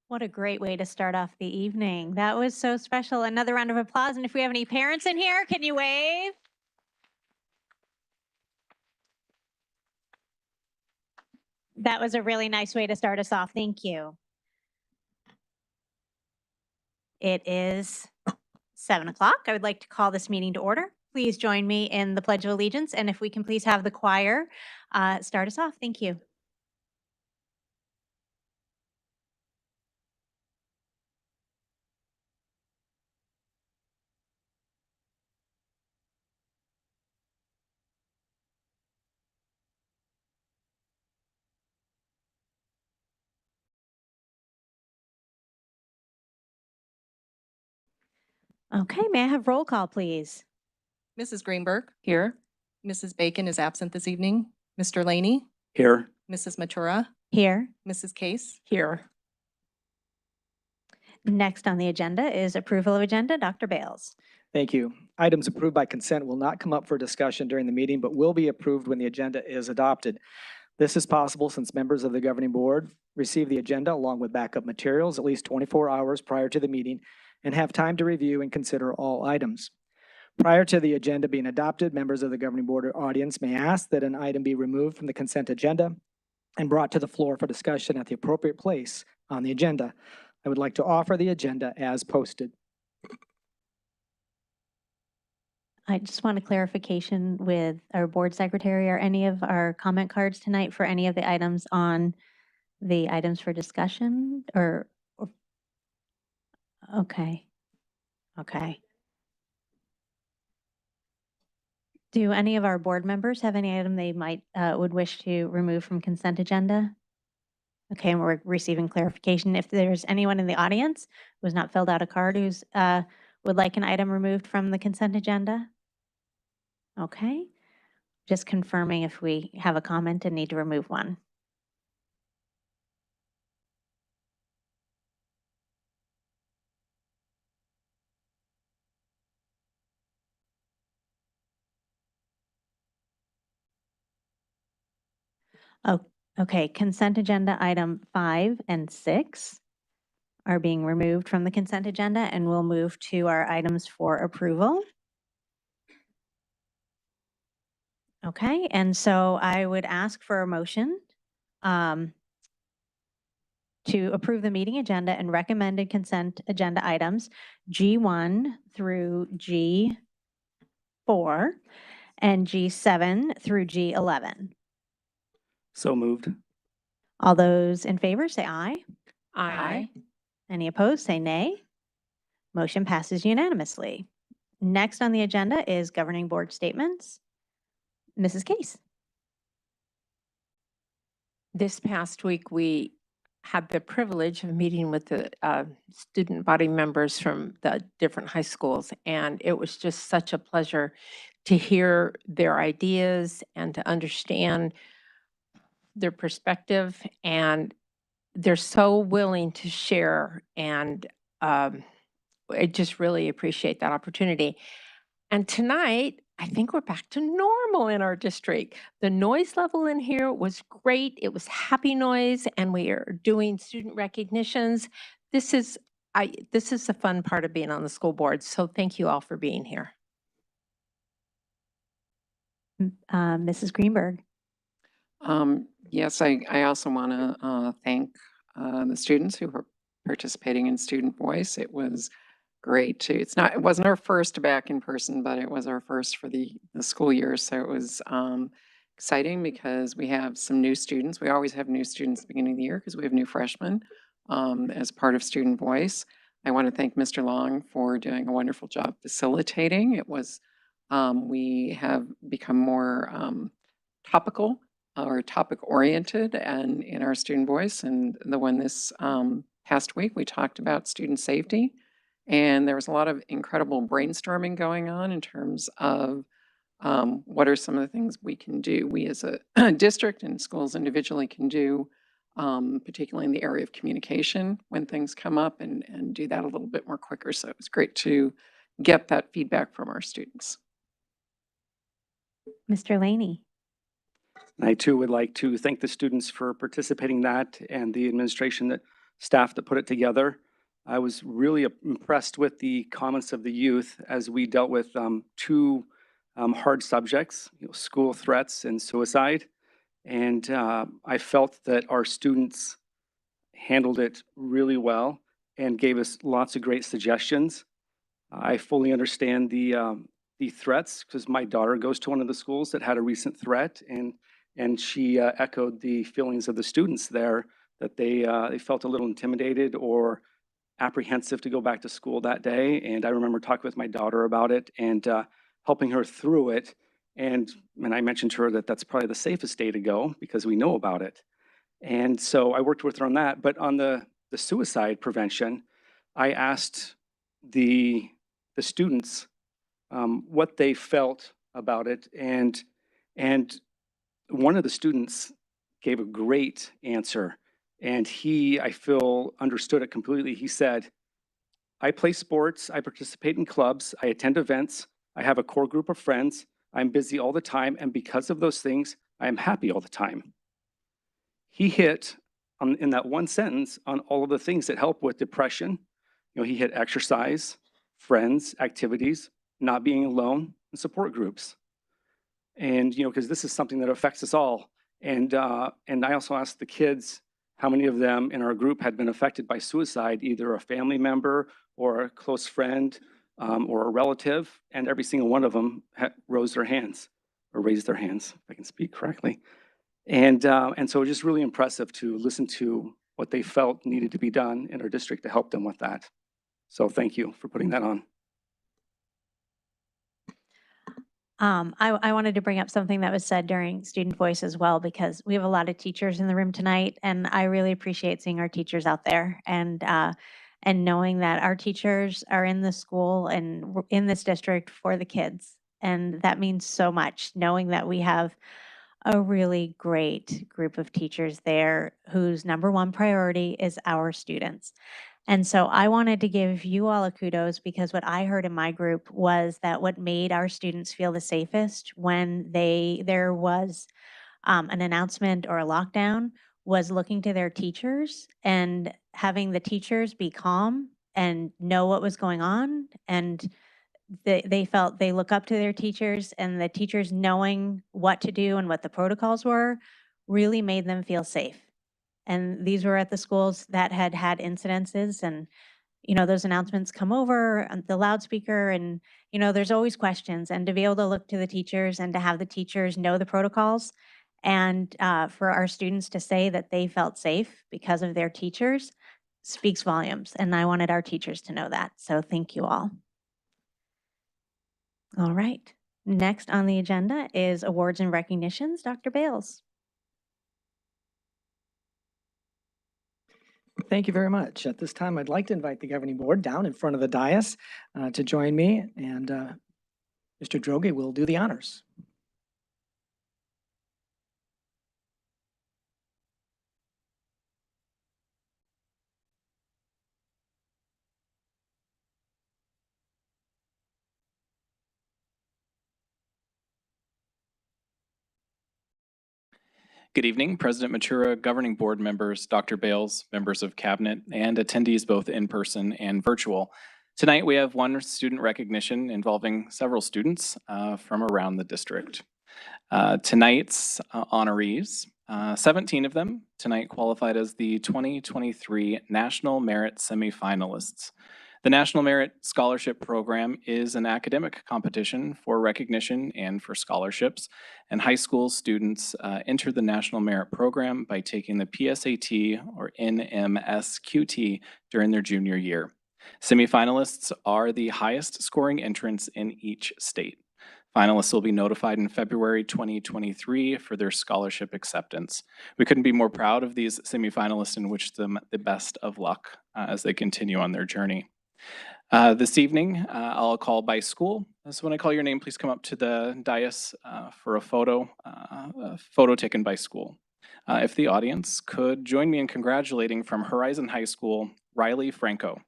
What a great way to start off the evening. That was so special. Another round of applause. And if we have any parents in here, can you wave? That was a really nice way to start us off. Thank you. It is 7 o'clock. I would like to call this meeting to order. Please join me in the Pledge of Allegiance. And if we can please have the choir start us off. Thank you. Okay, may I have roll call, please? Mrs. Greenberg? Here. Mrs. Bacon is absent this evening. Mr. Laney? Here. Mrs. Matura? Here. Mrs. Case? Here. Next on the agenda is approval of agenda. Dr. Bales. Thank you. Items approved by consent will not come up for discussion during the meeting, but will be approved when the agenda is adopted. This is possible since members of the governing board receive the agenda along with backup materials at least 24 hours prior to the meeting and have time to review and consider all items. Prior to the agenda being adopted, members of the governing board or audience may ask that an item be removed from the consent agenda and brought to the floor for discussion at the appropriate place on the agenda. I would like to offer the agenda as posted. I just want a clarification with our board secretary. Are any of our comment cards tonight for any of the items on the items for discussion or okay. Okay. Do any of our board members have any item they might would wish to remove from consent agenda? Okay, and we're receiving clarification. If there's anyone in the audience who has not filled out a card who's would like an item removed from the consent agenda? Okay, just confirming if we have a comment and need to remove one. Oh, okay, consent agenda item 5 and 6 are being removed from the consent agenda, and we'll move to our items for approval. Okay, and so I would ask for a motion to approve the meeting agenda and recommended consent agenda items G1 through G4 and G7 through G11. So moved. All those in favor say aye. Aye. Any opposed say nay. Motion passes unanimously. Next on the agenda is governing board statements. Mrs. Case. This past week, we had the privilege of meeting with the student body members from the different high schools, and it was just such a pleasure to hear their ideas and to understand their perspective, and they're so willing to share, and I just really appreciate that opportunity. And tonight, I think we're back to normal in our district. The noise level in here was great. It was happy noise, and we are doing student recognitions. This is the fun part of being on the school board. So thank you all for being here. Mrs. Greenberg. Yes, I also want to thank the students who were participating in Student Voice. It was great too. It wasn't our first back in person, but it was our first for the school year. So it was exciting because we have some new students. We always have new students at the beginning of the year because we have new freshmen as part of Student Voice. I want to thank Mr. Long for doing a wonderful job facilitating. It was, we have become more topical or topic oriented and in our Student Voice. And the one this past week, we talked about student safety. And there was a lot of incredible brainstorming going on in terms of what are some of the things we can do, we as a district and schools individually can do, particularly in the area of communication when things come up and do that a little bit more quicker. So it was great to get that feedback from our students. Mr. Laney. I too would like to thank the students for participating in that and the administration that staff that put it together. I was really impressed with the comments of the youth as we dealt with two hard subjects, school threats and suicide. And I felt that our students handled it really well and gave us lots of great suggestions. I fully understand the threats because my daughter goes to one of the schools that had a recent threat, and she echoed the feelings of the students there that they felt a little intimidated or apprehensive to go back to school that day. And I remember talking with my daughter about it and helping her through it. And I mentioned to her that that's probably the safest day to go because we know about it. And so I worked with her on that. But on the suicide prevention, I asked the students what they felt about it. And one of the students gave a great answer. And he, I feel, understood it completely. He said, I play sports, I participate in clubs, I attend events, I have a core group of friends, I'm busy all the time, and because of those things, I am happy all the time. He hit in that one sentence on all of the things that help with depression. He hit exercise, friends, activities, not being alone, and support groups. And because this is something that affects us all. And I also asked the kids how many of them in our group had been affected by suicide, either a family member or a close friend or a relative, and every single one of them raised their hands, if I can speak correctly. And so it was just really impressive to listen to what they felt needed to be done in our district to help them with that. So thank you for putting that on. I wanted to bring up something that was said during Student Voice as well, because we have a lot of teachers in the room tonight, and I really appreciate seeing our teachers out there and knowing that our teachers are in the school and in this district for the kids. And that means so much, knowing that we have a really great group of teachers there whose number one priority is our students. And so I wanted to give you all a kudos because what I heard in my group was that what made our students feel the safest when there was an announcement or a lockdown was looking to their teachers and having the teachers be calm and know what was going on. And they felt they look up to their teachers, and the teachers knowing what to do and what the protocols were really made them feel safe. And these were at the schools that had incidences, and those announcements come over on the loudspeaker, and there's always questions, and to be able to look to the teachers and to have the teachers know the protocols, and for our students to say that they felt safe because of their teachers speaks volumes. And I wanted our teachers to know that. So thank you all. All right. Next on the agenda is awards and recognitions. Dr. Bales. Thank you very much. At this time, I'd like to invite the governing board down in front of the dais to join me, and Mr. Droege will do the honors. Good evening, President Matura, governing board members, Dr. Bales, members of cabinet, and attendees both in person and virtual. Tonight, we have one student recognition involving several students from around the district. Tonight's honorees, 17 of them tonight qualified as the 2023 National Merit Semifinalists. The National Merit Scholarship Program is an academic competition for recognition and for scholarships, and high school students enter the National Merit Program by taking the PSAT or NMSQT during their junior year. Semifinalists are the highest scoring entrants in each state. Finalists will be notified in February 2023 for their scholarship acceptance. We couldn't be more proud of these semifinalists and wish them the best of luck as they continue on their journey. This evening, I'll call by school. So when I call your name, please come up to the dais for a photo taken by school. If the audience could join me in congratulating from Horizon High School, Riley Franco.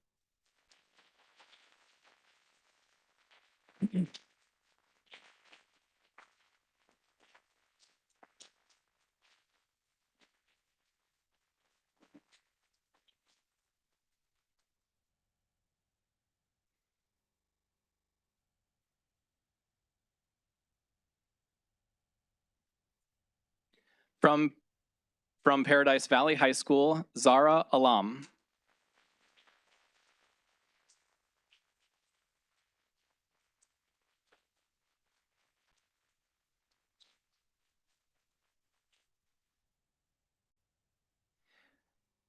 From Paradise Valley High School, Zara Alam.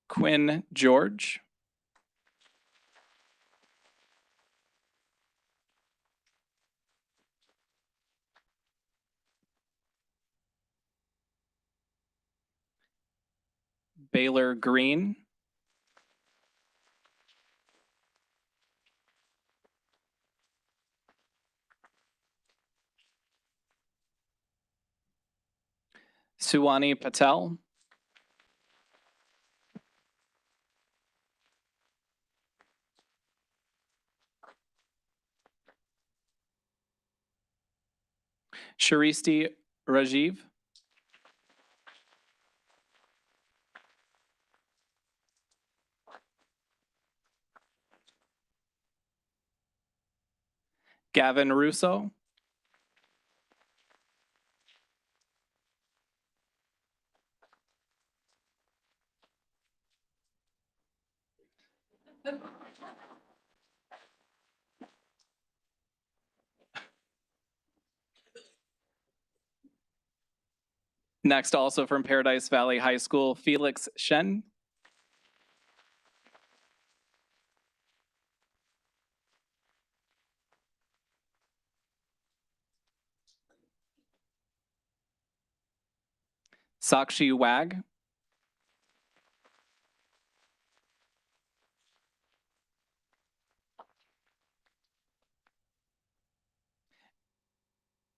Quinn George. Baylor Green. Suwani Patel. Sharisti Rajiv. Gavin Russo. Next, also from Paradise Valley High School, Felix Shen. Sakshi Wag.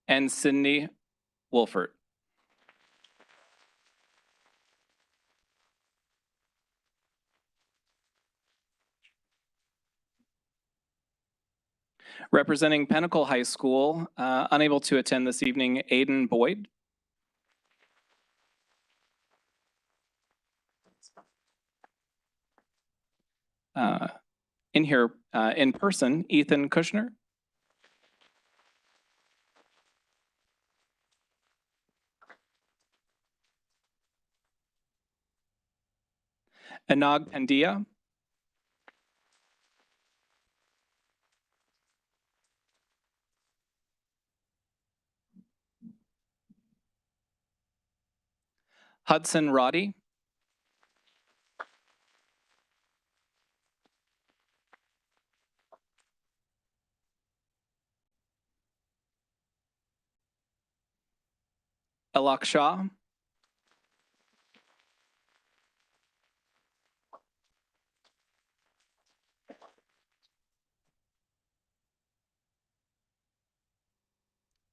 And Sydney Wolfert. Representing Pinnacle High School, unable to attend this evening, Aiden Boyd. In here, in person, Ethan Kushner. Anag Pandia. Hudson Roddy. Alak Shah.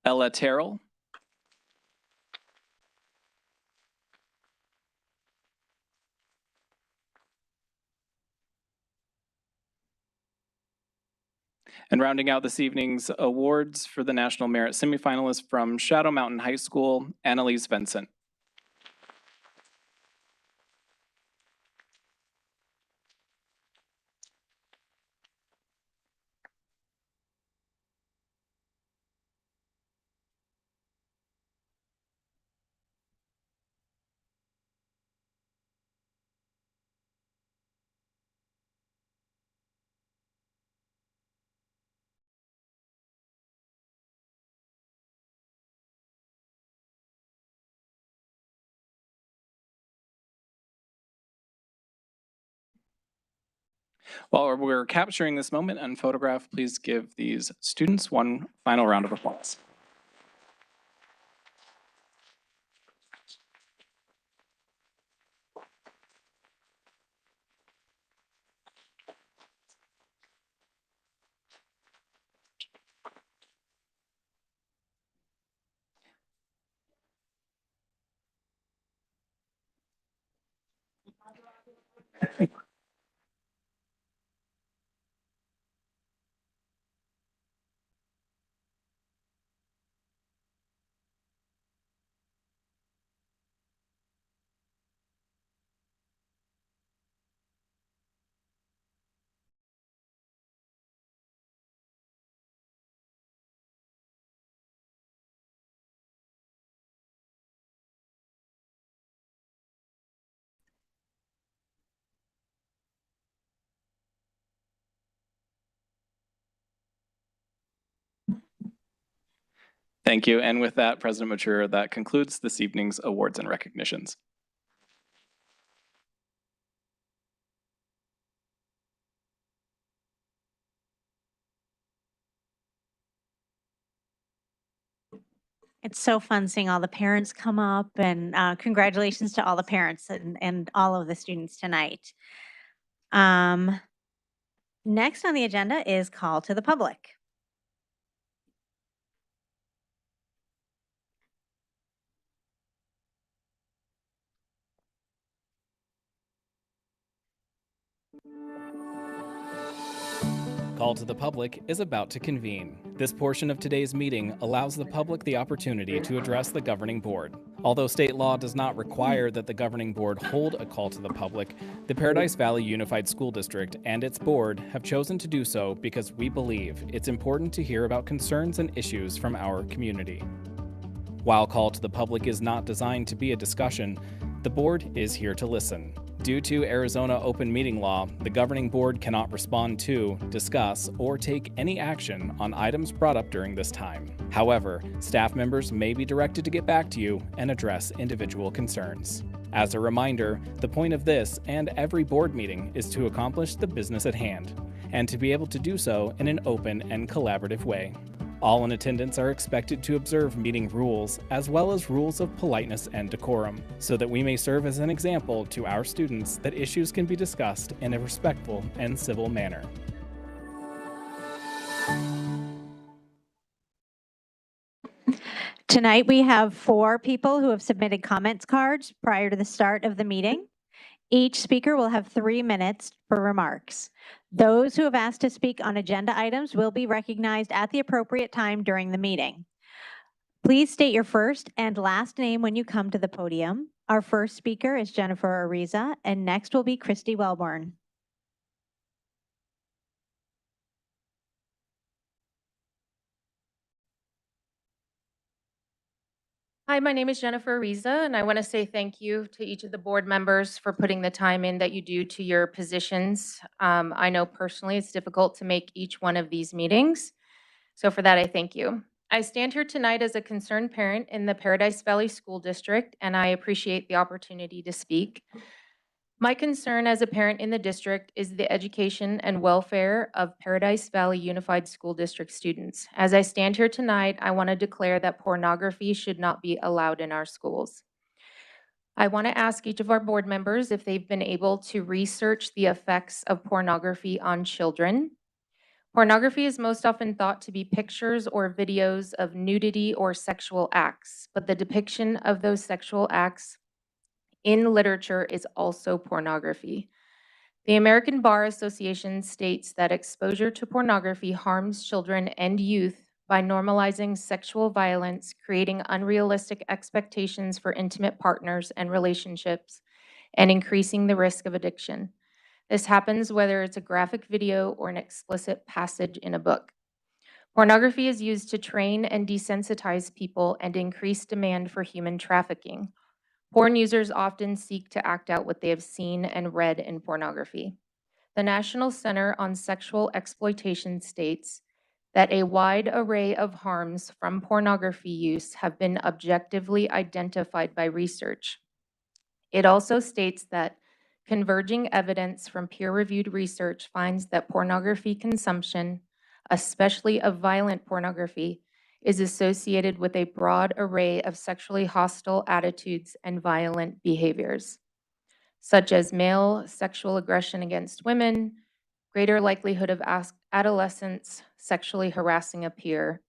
Ella Terrell. And rounding out this evening's awards for the National Merit Semifinalists from Shadow Mountain High School, Annalise Vincent. While we're capturing this moment and photograph, please give these students one final round of applause. Thank you. And with that, President Matura, that concludes this evening's awards and recognitions. It's so fun seeing all the parents come up, and congratulations to all the parents and all of the students tonight. Next on the agenda is call to the public. Call to the public is about to convene. This portion of today's meeting allows the public the opportunity to address the governing board. Although state law does not require that the governing board hold a call to the public, the Paradise Valley Unified School District and its board have chosen to do so because we believe it's important to hear about concerns and issues from our community. While call to the public is not designed to be a discussion, the board is here to listen. Due to Arizona open meeting law, the governing board cannot respond to, discuss, or take any action on items brought up during this time. However, staff members may be directed to get back to you and address individual concerns. As a reminder, the point of this and every board meeting is to accomplish the business at hand, and to be able to do so in an open and collaborative way. All in attendance are expected to observe meeting rules, as well as rules of politeness and decorum, so that we may serve as an example to our students that issues can be discussed in a respectful and civil manner. Tonight, we have 4 people who have submitted comments cards prior to the start of the meeting. Each speaker will have 3 minutes for remarks. Those who have asked to speak on agenda items will be recognized at the appropriate time during the meeting. Please state your first and last name when you come to the podium. Our first speaker is Jennifer Ariza, and next will be Christy Wellborn. Hi, my name is Jennifer Ariza, and I want to say thank you to each of the board members for putting the time in that you do to your positions. I know personally it's difficult to make each one of these meetings, so for that I thank you. I stand here tonight as a concerned parent in the Paradise Valley School District, and I appreciate the opportunity to speak. My concern as a parent in the district is the education and welfare of Paradise Valley Unified School District students. As I stand here tonight, I want to declare that pornography should not be allowed in our schools. I want to ask each of our board members if they've been able to research the effects of pornography on children. Pornography is most often thought to be pictures or videos of nudity or sexual acts, but the depiction of those sexual acts in literature is also pornography. The American Bar Association states that exposure to pornography harms children and youth by normalizing sexual violence, creating unrealistic expectations for intimate partners and relationships, and increasing the risk of addiction. This happens whether it's a graphic video or an explicit passage in a book. Pornography is used to train and desensitize people and increase demand for human trafficking. Porn users often seek to act out what they have seen and read in pornography. The National Center on Sexual Exploitation states that a wide array of harms from pornography use have been objectively identified by research. It also states that converging evidence from peer-reviewed research finds that pornography consumption, especially of violent pornography, is associated with a broad array of sexually hostile attitudes and violent behaviors, such as male sexual aggression against women, greater likelihood of adolescents sexually harassing a peer,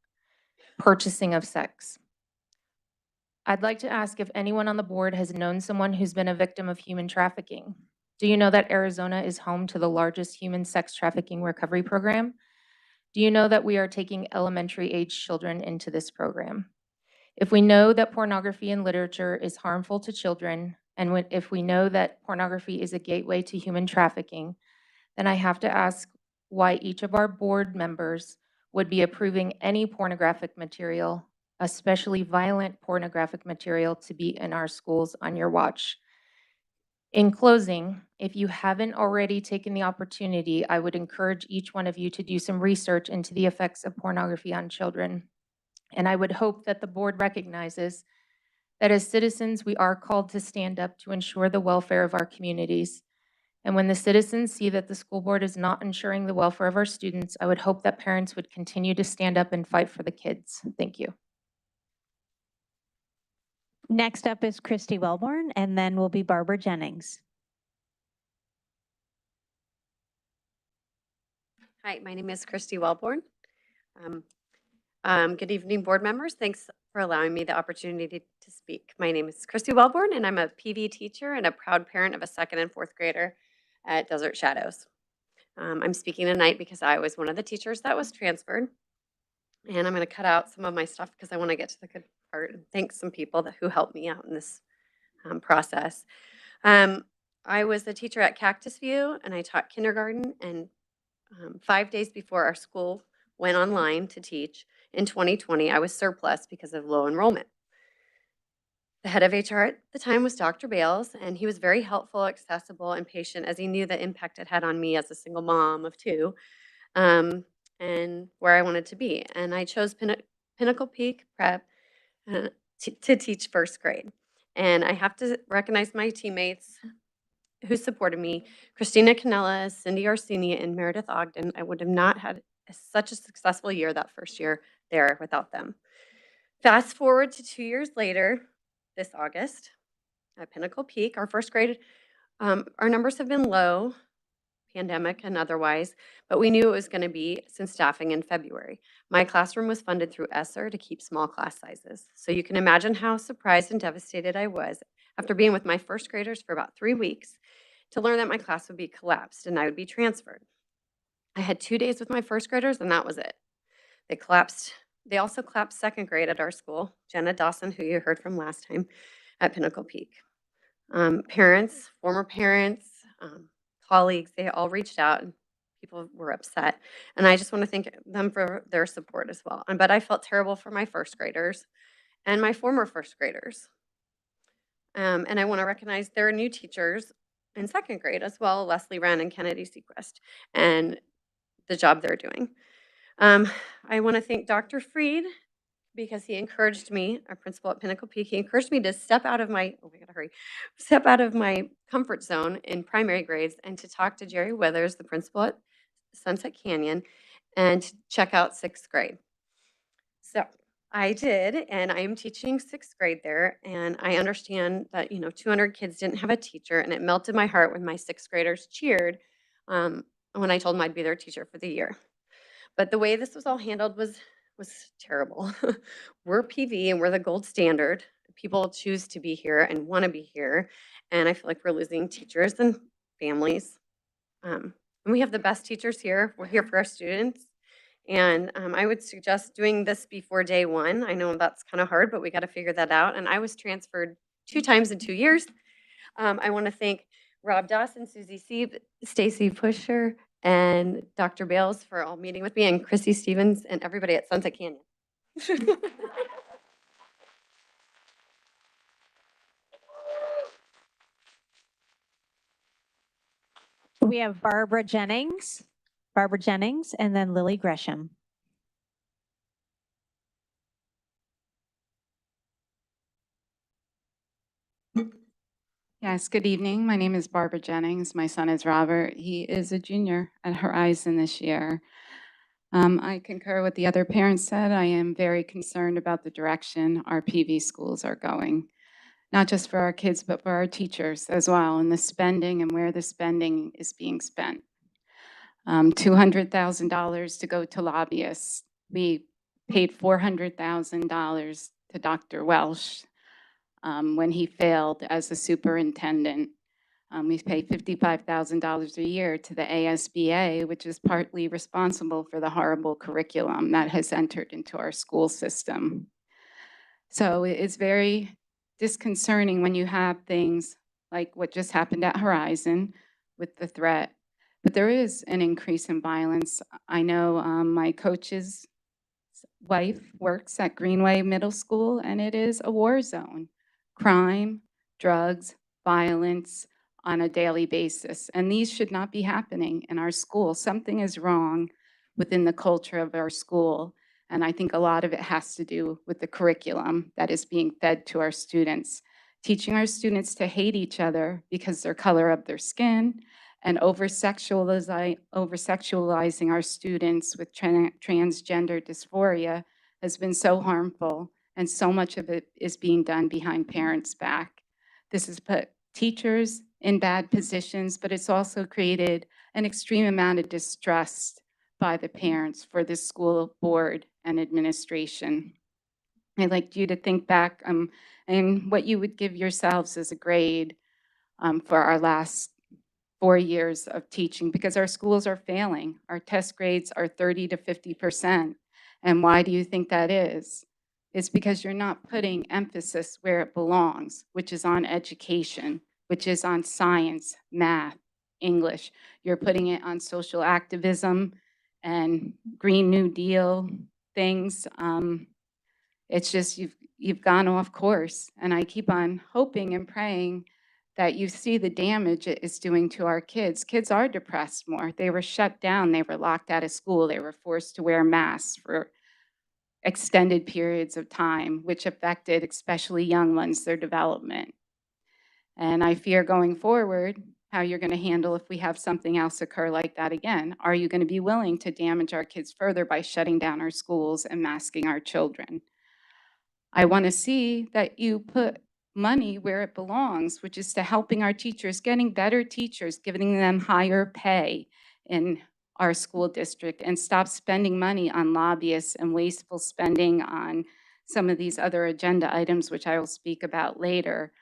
purchasing of sex. I'd like to ask if anyone on the board has known someone who's been a victim of human trafficking. Do you know that Arizona is home to the largest human sex trafficking recovery program? Do you know that we are taking elementary age children into this program? If we know that pornography in literature is harmful to children, and if we know that pornography is a gateway to human trafficking, then I have to ask why each of our board members would be approving any pornographic material, especially violent pornographic material, to be in our schools on your watch. In closing, if you haven't already taken the opportunity, I would encourage each one of you to do some research into the effects of pornography on children. And I would hope that the board recognizes that as citizens, we are called to stand up to ensure the welfare of our communities. And when the citizens see that the school board is not ensuring the welfare of our students, I would hope that parents would continue to stand up and fight for the kids. Thank you. Next up is Christy Wellborn, and then will be Barbara Jennings. Hi, my name is Christy Wellborn. Good evening, board members. Thanks for allowing me the opportunity to speak. My name is Christy Wellborn, and I'm a PV teacher and a proud parent of a 2nd and 4th grader at Desert Shadows. I'm speaking tonight because I was one of the teachers that was transferred, and I'm going to cut out some of my stuff because I want to get to the good part and thank some people who helped me out in this process. I was a teacher at Cactus View, and I taught kindergarten, and 5 days before our school went online to teach in 2020, I was surplus because of low enrollment. The head of HR at the time was Dr. Bales, and he was very helpful, accessible, and patient as he knew the impact it had on me as a single mom of 2, and where I wanted to be. And I chose Pinnacle Peak Prep to teach 1st grade. And I have to recognize my teammates who supported me, Christina Canella, Cindy Orsini, and Meredith Ogden. I would have not had such a successful year that first year there without them. Fast forward to 2 years later, this August, at Pinnacle Peak, our 1st grade, our numbers have been low, pandemic and otherwise, but we knew it was going to be since staffing in February. My classroom was funded through ESSER to keep small class sizes. So you can imagine how surprised and devastated I was after being with my 1st graders for about 3 weeks to learn that my class would be collapsed and I would be transferred. I had 2 days with my 1st graders and that was it. They collapsed. They also collapsed 2nd grade at our school, Jenna Dawson, who you heard from last time at Pinnacle Peak. Parents, former parents, colleagues, they all reached out and people were upset. And I just want to thank them for their support as well. But I felt terrible for my 1st graders and my former 1st graders. And I want to recognize there are new teachers in 2nd grade as well, Leslie Wren and Kennedy Sequest, and the job they're doing. I want to thank Dr. Freed because he encouraged me, our principal at Pinnacle Peak, he encouraged me to step out of my comfort zone in primary grades and to talk to Jerry Withers, the principal at Sunset Canyon, and to check out 6th grade. So I did, and I am teaching 6th grade there, and I understand that 200 kids didn't have a teacher, and it melted my heart when my 6th graders cheered when I told them I'd be their teacher for the year. But the way this was all handled was terrible. We're PV and we're the gold standard. People choose to be here and want to be here. And I feel like we're losing teachers and families. And we have the best teachers here. We're here for our students. And I would suggest doing this before day 1. I know that's kind of hard, but we got to figure that out. And I was transferred 2 times in 2 years. I want to thank Rob Dawson, Susie Sieb, Stacy Pusher, and Dr. Bales for all meeting with me, and Chrissy Stevens and everybody at Sunset Canyon. We have Barbara Jennings, and then Lily Gresham. Yes, good evening. My name is Barbara Jennings. My son is Robert. He is a junior at Horizon this year. I concur with the other parents said. I am very concerned about the direction our PV schools are going, not just for our kids, but for our teachers as well, and the spending and where the spending is being spent. $200,000 to go to lobbyists. We paid $400,000 to Dr. Welsh when he failed as a superintendent. We pay $55,000 a year to the ASBA, which is partly responsible for the horrible curriculum that has entered into our school system. So it's very disconcerting when you have things like what just happened at Horizon with the threat. But there is an increase in violence. I know my coach's wife works at Greenway Middle School, and it is a war zone. Crime, drugs, violence on a daily basis. And these should not be happening in our school. Something is wrong within the culture of our school. And I think a lot of it has to do with the curriculum that is being fed to our students. Teaching our students to hate each other because their color of their skin, and over-sexualizing our students with transgender dysphoria has been so harmful, and so much of it is being done behind parents' back. This has put teachers in bad positions, but it's also created an extreme amount of distrust by the parents for the school board and administration. I'd like you to think back and what you would give yourselves as a grade for our last 4 years of teaching, because our schools are failing. Our test grades are 30 to 50%. And why do you think that is? It's because you're not putting emphasis where it belongs, which is on education, which is on science, math, English. You're putting it on social activism and Green New Deal things. It's just you've gone off course. And I keep on hoping and praying that you see the damage it is doing to our kids. Kids are depressed more. They were shut down. They were locked out of school. They were forced to wear masks for extended periods of time, which affected, especially young ones, their development. And I fear going forward how you're going to handle if we have something else occur like that again. Are you going to be willing to damage our kids further by shutting down our schools and masking our children? I want to see that you put money where it belongs, which is to helping our teachers, getting better teachers, giving them higher pay in our school district, and stop spending money on lobbyists and wasteful spending on some of these other agenda items, which I will speak about later.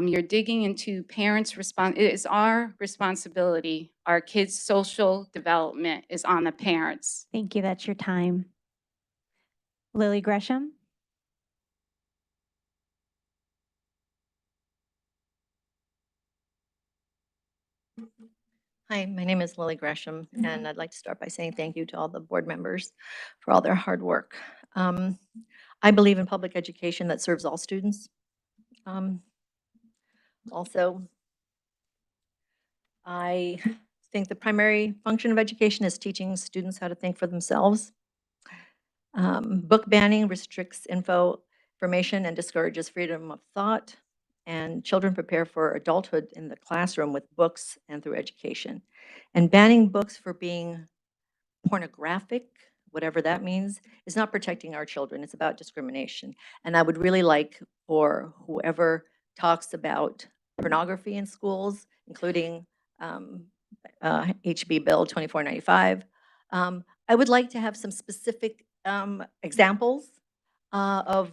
You're digging into parents' response. It is our responsibility. Our kids' social development is on the parents. Thank you. That's your time. Lily Gresham. Hi, my name is Lily Gresham, and I'd like to start by saying thank you to all the board members for all their hard work. I believe in public education that serves all students. Also, I think the primary function of education is teaching students how to think for themselves. Book banning restricts information and discourages freedom of thought, and children prepare for adulthood in the classroom with books and through education. And banning books for being pornographic, whatever that means, is not protecting our children. It's about discrimination. And I would really like for whoever talks about pornography in schools, including HB Bill 2495, I would like to have some specific examples of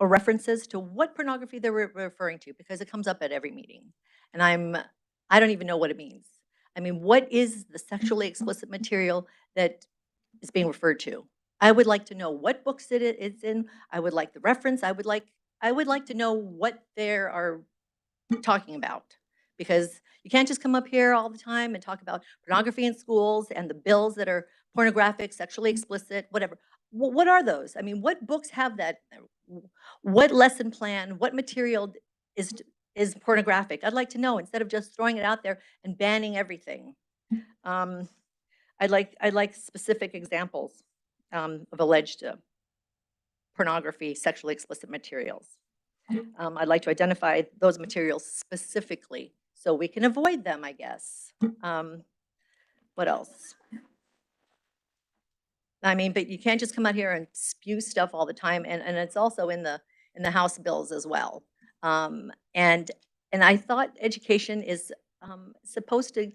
or references to what pornography they're referring to, because it comes up at every meeting. And I don't even know what it means. I mean, what is the sexually explicit material that is being referred to? I would like to know what books it's in. I would like the reference. I would like to know what they are talking about, because you can't just come up here all the time and talk about pornography in schools and the bills that are pornographic, sexually explicit, whatever. What are those? I mean, what books have that? What lesson plan, what material is pornographic? I'd like to know, instead of just throwing it out there and banning everything. I'd like specific examples of alleged pornography, sexually explicit materials. I'd like to identify those materials specifically so we can avoid them, I guess. What else? I mean, but you can't just come out here and spew stuff all the time, and it's also in the House bills as well. And I thought education is supposed to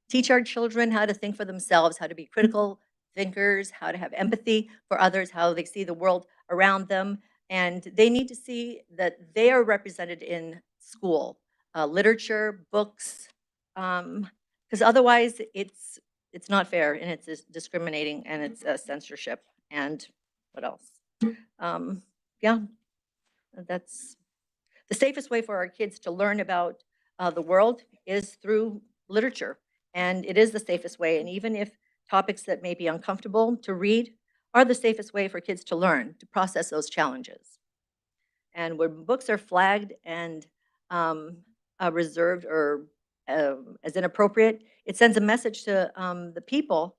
teach our children how to think for themselves, how to be critical thinkers, how to have empathy for others, how they see the world around them. And they need to see that they are represented in school, literature, books, because otherwise it's not fair, and it's discriminating, and it's censorship. And what else? Yeah, that's the safest way for our kids to learn about the world is through literature. And it is the safest way. And even if topics that may be uncomfortable to read are the safest way for kids to learn, to process those challenges. And when books are flagged and reserved or as inappropriate, it sends a message to the people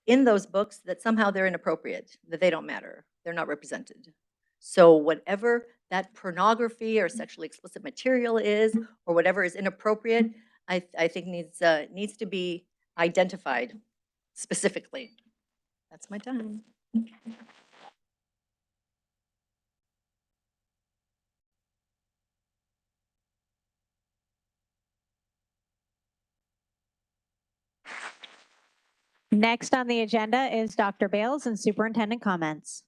in those books that somehow they're inappropriate, that they don't matter, they're not represented. So whatever that pornography or sexually explicit material is, or whatever is inappropriate, I think needs to be identified specifically. That's my time. Next on the agenda is Dr. Bales and superintendent comments.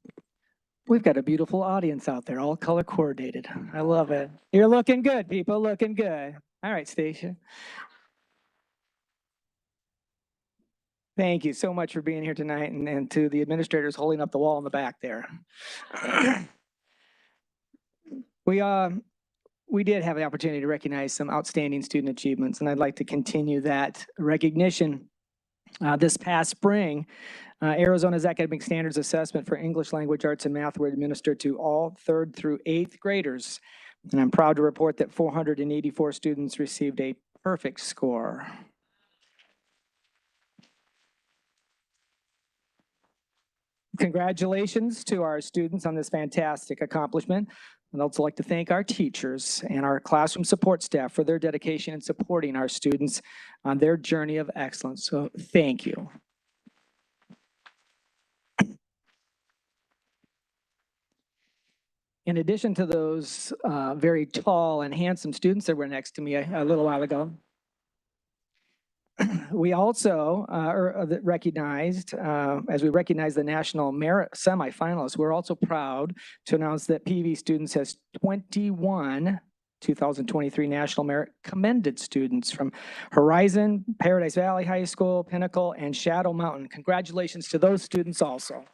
We've got a beautiful audience out there, all color coordinated. I love it. You're looking good, people, looking good. All right, Stacia. Thank you so much for being here tonight, and to the administrators holding up the wall in the back there. We did have the opportunity to recognize some outstanding student achievements, and I'd like to continue that recognition. This past spring, Arizona's academic standards assessment for English language, arts, and math were administered to all 3rd through 8th graders. And I'm proud to report that 484 students received a perfect score. Congratulations to our students on this fantastic accomplishment. I'd also like to thank our teachers and our classroom support staff for their dedication in supporting our students on their journey of excellence. So thank you. In addition to those very tall and handsome students that were next to me a little while ago, we also recognized, as we recognize the national merit semifinalists, we're also proud to announce that PV students has 21 2023 National Merit Commended students from Horizon, Paradise Valley High School, Pinnacle, and Shadow Mountain. Congratulations to those students also.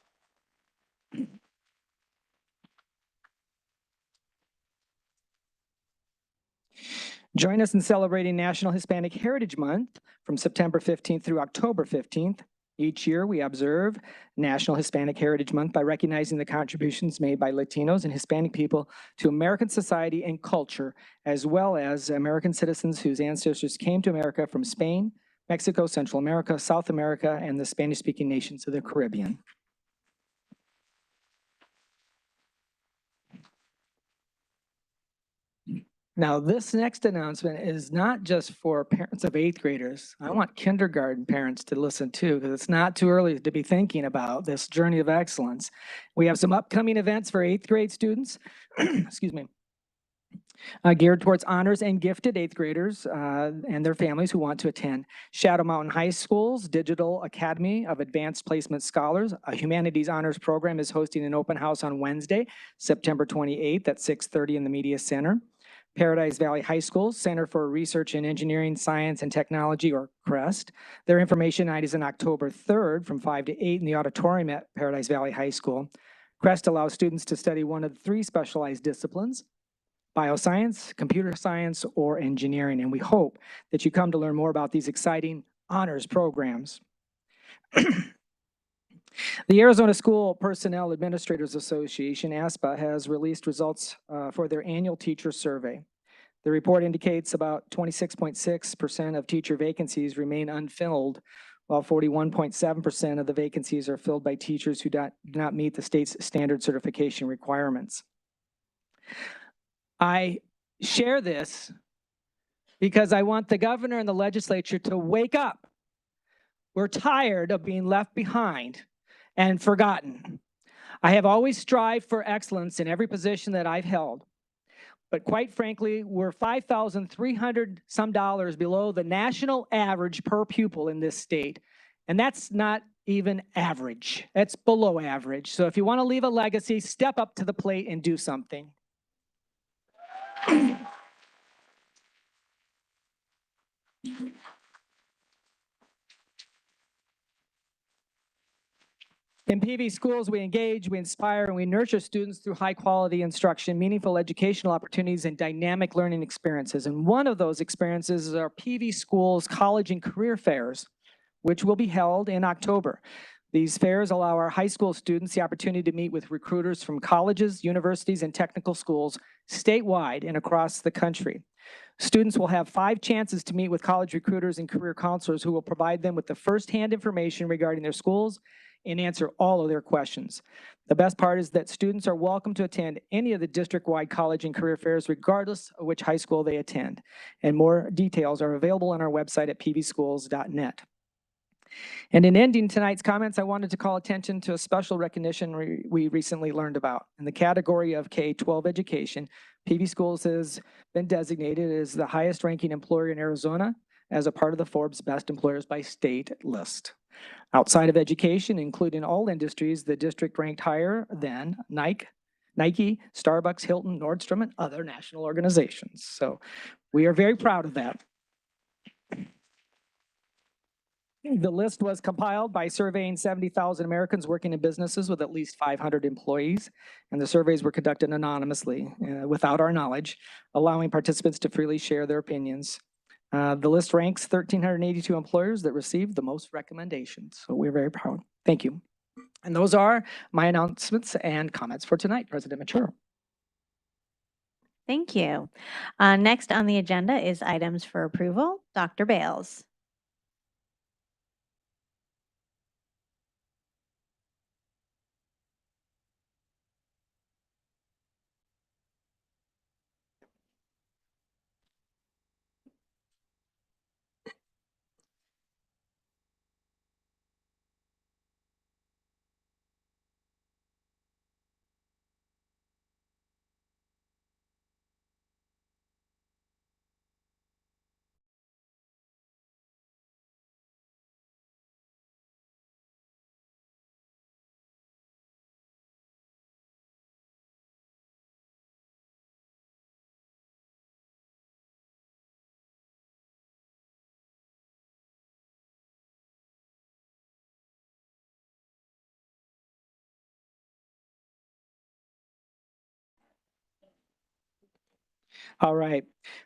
Join us in celebrating National Hispanic Heritage Month from September 15th through October 15th. Each year, we observe National Hispanic Heritage Month by recognizing the contributions made by Latinos and Hispanic people to American society and culture, as well as American citizens whose ancestors came to America from Spain, Mexico, Central America, South America, and the Spanish-speaking nations of the Caribbean. Now, this next announcement is not just for parents of 8th graders. I want kindergarten parents to listen too, because it's not too early to be thinking about this journey of excellence. We have some upcoming events for 8th grade students, excuse me, geared towards honors and gifted 8th graders and their families who want to attend. Shadow Mountain High School's Digital Academy of Advanced Placement Scholars, a humanities honors program, is hosting an open house on Wednesday, September 28th at 6:30 in the Media Center. Paradise Valley High School Center for Research in Engineering, Science, and Technology, or CREST. Their information night is on October 3rd from 5 to 8 in the auditorium at Paradise Valley High School. CREST allows students to study one of the 3 specialized disciplines: bioscience, computer science, or engineering. And we hope that you come to learn more about these exciting honors programs. The Arizona School Personnel Administrators Association, Aspa, has released results for their annual teacher survey. The report indicates about 26.6% of teacher vacancies remain unfilled, while 41.7% of the vacancies are filled by teachers who do not meet the state's standard certification requirements. I share this because I want the governor and the legislature to wake up. We're tired of being left behind and forgotten. I have always strived for excellence in every position that I've held. But quite frankly, we're $5,300 some below the national average per pupil in this state. And that's not even average. That's below average. So if you want to leave a legacy, step up to the plate and do something. In PV schools, we engage, we inspire, and we nurture students through high-quality instruction, meaningful educational opportunities, and dynamic learning experiences. And one of those experiences is our PV schools college and career fairs, which will be held in October. These fairs allow our high school students the opportunity to meet with recruiters from colleges, universities, and technical schools statewide and across the country. Students will have 5 chances to meet with college recruiters and career counselors who will provide them with the firsthand information regarding their schools and answer all of their questions. The best part is that students are welcome to attend any of the district-wide college and career fairs regardless of which high school they attend. And more details are available on our website at pvschools.net. And in ending tonight's comments, I wanted to call attention to a special recognition we recently learned about. In the category of K-12 education, PV Schools has been designated as the highest ranking employer in Arizona as a part of the Forbes Best Employers by State list. Outside of education, including all industries, the district ranked higher than Nike, Starbucks, Hilton, Nordstrom, and other national organizations. So we are very proud of that. The list was compiled by surveying 70,000 Americans working in businesses with at least 500 employees, and the surveys were conducted anonymously without our knowledge, allowing participants to freely share their opinions. The list ranks 1,382 employers that received the most recommendations, so we're very proud. Thank you. And those are my announcements and comments for tonight, President Machuro. Thank you. Next on the agenda is items for approval. Dr. Bales. All right.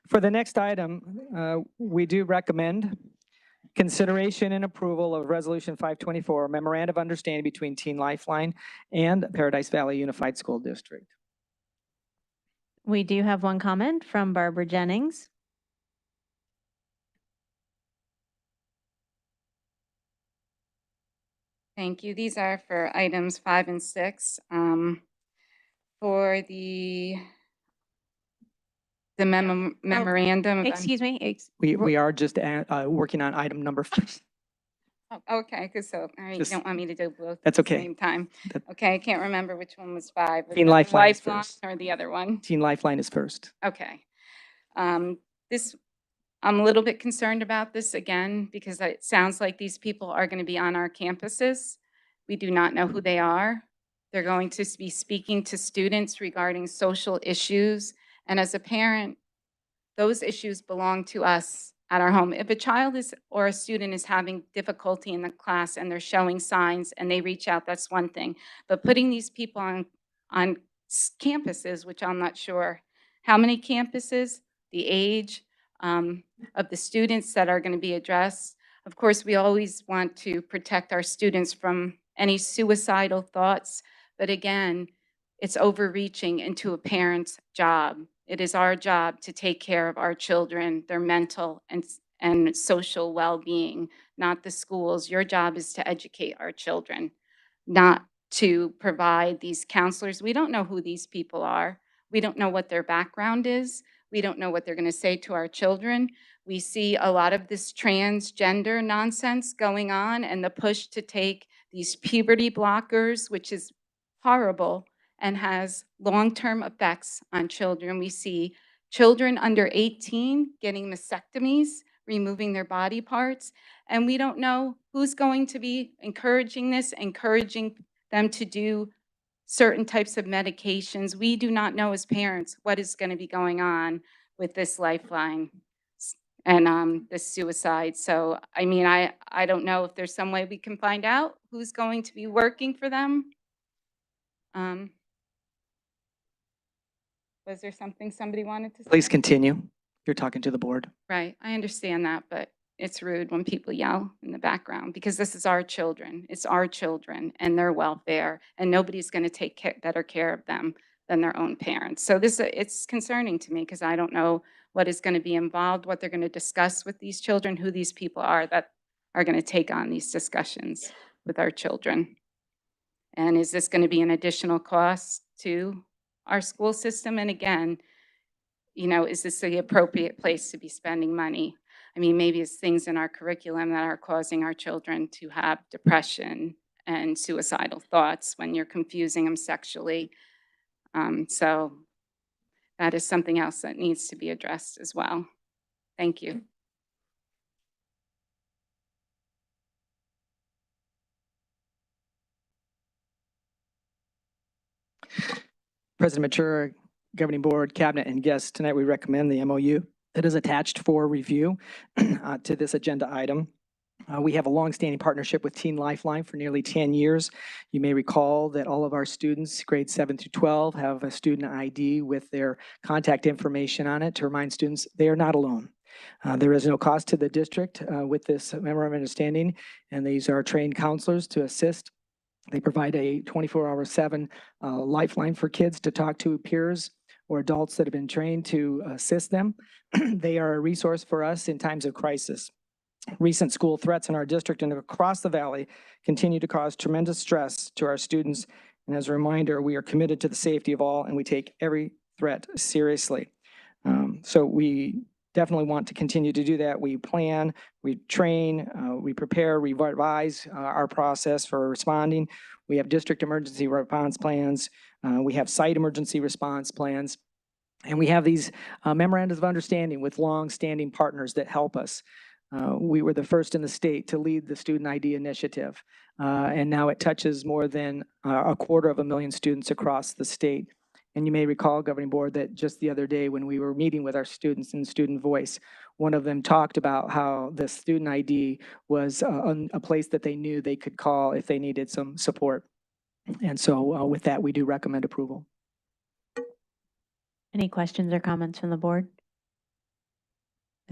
For the next item, we do recommend consideration and approval of Resolution 524, Memorandum of Understanding between Teen Lifeline and Paradise Valley Unified School District. We do have one comment from Barbara Jennings. Thank you. These are for items 5 and 6. For the memorandum. Excuse me. We are just working on item number 5. Oh, okay, because so, all right, you Just- don't want me to do both That's at the okay. same time. That- Okay, I can't remember which one was 5. Was Teen it Lifeline is Lifeline first. or the other one? Teen Lifeline is first. Okay. This, I'm a little bit concerned about this again, because it sounds like these people are going to be on our campuses. We do not know who they are. They're going to be speaking to students regarding social issues. And as a parent, those issues belong to us at our home. If a child is or a student is having difficulty in the class and they're showing signs and they reach out, that's one thing. But putting these people on campuses, which I'm not sure how many campuses, the age of the students that are going to be addressed. Of course, we always want to protect our students from any suicidal thoughts. But again, it's overreaching into a parent's job. It is our job to take care of our children, their mental and social well-being, not the schools. Your job is to educate our children, not to provide these counselors. We don't know who these people are. We don't know what their background is. We don't know what they're going to say to our children. We see a lot of this transgender nonsense going on and the push to take these puberty blockers, which is horrible and has long-term effects on children. We see children under 18 getting mastectomies, removing their body parts, and we don't know who's going to be encouraging this, encouraging them to do certain types of medications. We do not know as parents what is going to be going on with this Lifeline and this suicide. So, I mean, I don't know if there's some way we can find out who's going to be working for them. Was there something somebody wanted to say? Please continue. You're talking to the board. Right, I understand that, but it's rude when people yell in the background because this is our children. It's our children and their welfare, and nobody's going to take better care of them than their own parents. So it's concerning to me because I don't know what is going to be involved, what they're going to discuss with these children, who these people are that are going to take on these discussions with our children. And is this going to be an additional cost to our school system? And again, you know, is this the appropriate place to be spending money? I mean, maybe it's things in our curriculum that are causing our children to have depression and suicidal thoughts when you're confusing them sexually. So that is something else that needs to be addressed as well. Thank you. President Matura, Governing Board, Cabinet, and guests, tonight we recommend the MOU that is attached for review to this agenda item. We have a longstanding partnership with Teen Lifeline for nearly 10 years. You may recall that all of our students, grades 7 through 12, have a student ID with their contact information on it to remind students they are not alone. There is no cost to the district with this memorandum of understanding, and these are trained counselors to assist. They provide a 24/7 lifeline for kids to talk to peers or adults that have been trained to assist them. They are a resource for us in times of crisis. Recent school threats in our district and across the valley continue to cause tremendous stress to our students. And as a reminder, we are committed to the safety of all, and we take every threat seriously. So we definitely want to continue to do that. We plan, we train, we prepare, we revise our process for responding. We have district emergency response plans. We have site emergency response plans. And we have these memorandums of understanding with long-standing partners that help us. We were the first in the state to lead the Student ID initiative. And now it touches more than 250,000 students across the state. And you may recall, Governing Board, that just the other day when we were meeting with our students in Student Voice, one of them talked about how the student ID was a place that they knew they could call if they needed some support. And so with that, we do recommend approval. Any questions or comments from the board?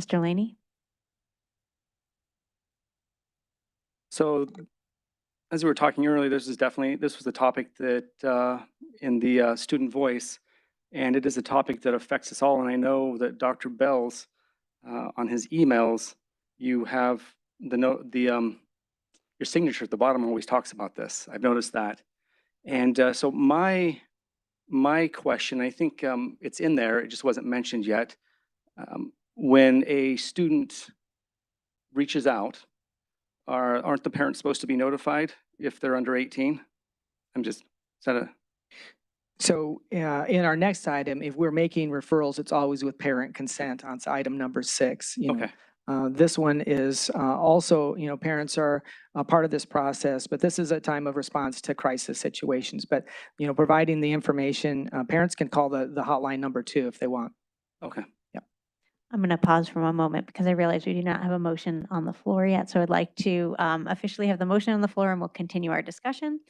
Mr. Laney? So as we were talking earlier, this was a topic that in the student voice, and it is a topic that affects us all. And I know that Dr. Bales, on his emails, you have your signature at the bottom always talks about this. I've noticed that. And so my question, I think it's in there, it just wasn't mentioned yet. When a student reaches out, aren't the parents supposed to be notified if they're under 18? So in our next item, if we're making referrals, it's always with parent consent on item number 6. Okay. This one is also, parents are a part of this process, but this is a time of response to crisis situations. But, providing the information, parents can call the hotline number 2 if they want. Okay. I'm going to pause for one moment because I realize we do not have a motion on the floor yet. So I'd like to officially have the motion on the floor and we'll continue our discussion.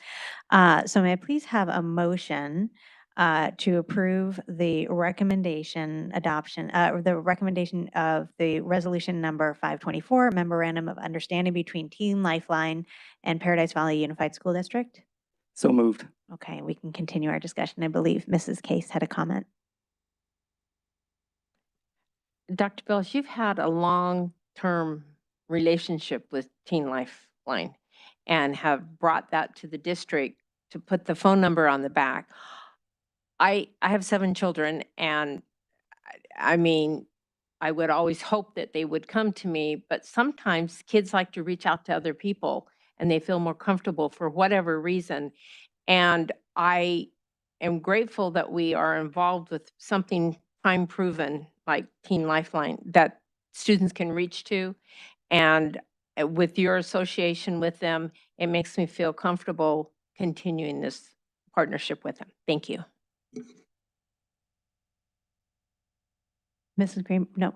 So may I please have a motion to approve the recommendation adoption, or the recommendation of the resolution number 524, Memorandum of Understanding between Teen Lifeline and Paradise Valley Unified School District? So moved. Okay, we can continue our discussion. I believe Mrs. Case had a comment. Dr. Bales, you've had a long-term relationship with Teen Lifeline and have brought that to the district to put the phone number on the back. I have 7 children, and I mean, I would always hope that they would come to me, but sometimes kids like to reach out to other people and they feel more comfortable for whatever reason. And I am grateful that we are involved with something time proven like Teen Lifeline that students can reach to. And with your association with them, it makes me feel comfortable continuing this partnership with them. Thank you. Mrs. Green, no.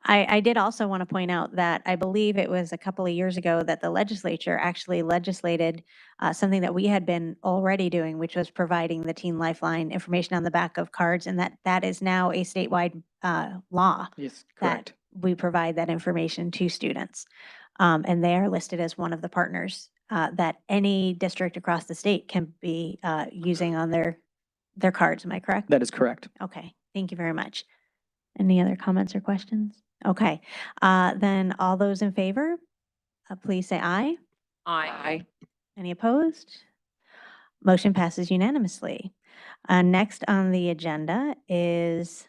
I did also want to point out that I believe it was a couple of years ago that the legislature actually legislated something that we had been already doing, which was providing the Teen Lifeline information on the back of cards, and that is now a statewide law. Yes, that correct. we provide that information to students. And they are listed as one of the partners that any district across the state can be using on their cards. Am I correct? That is correct. Okay, thank you very much. Any other comments or questions? Okay, then all those in favor, please say aye. Aye. Any opposed? Motion passes unanimously. Next on the agenda is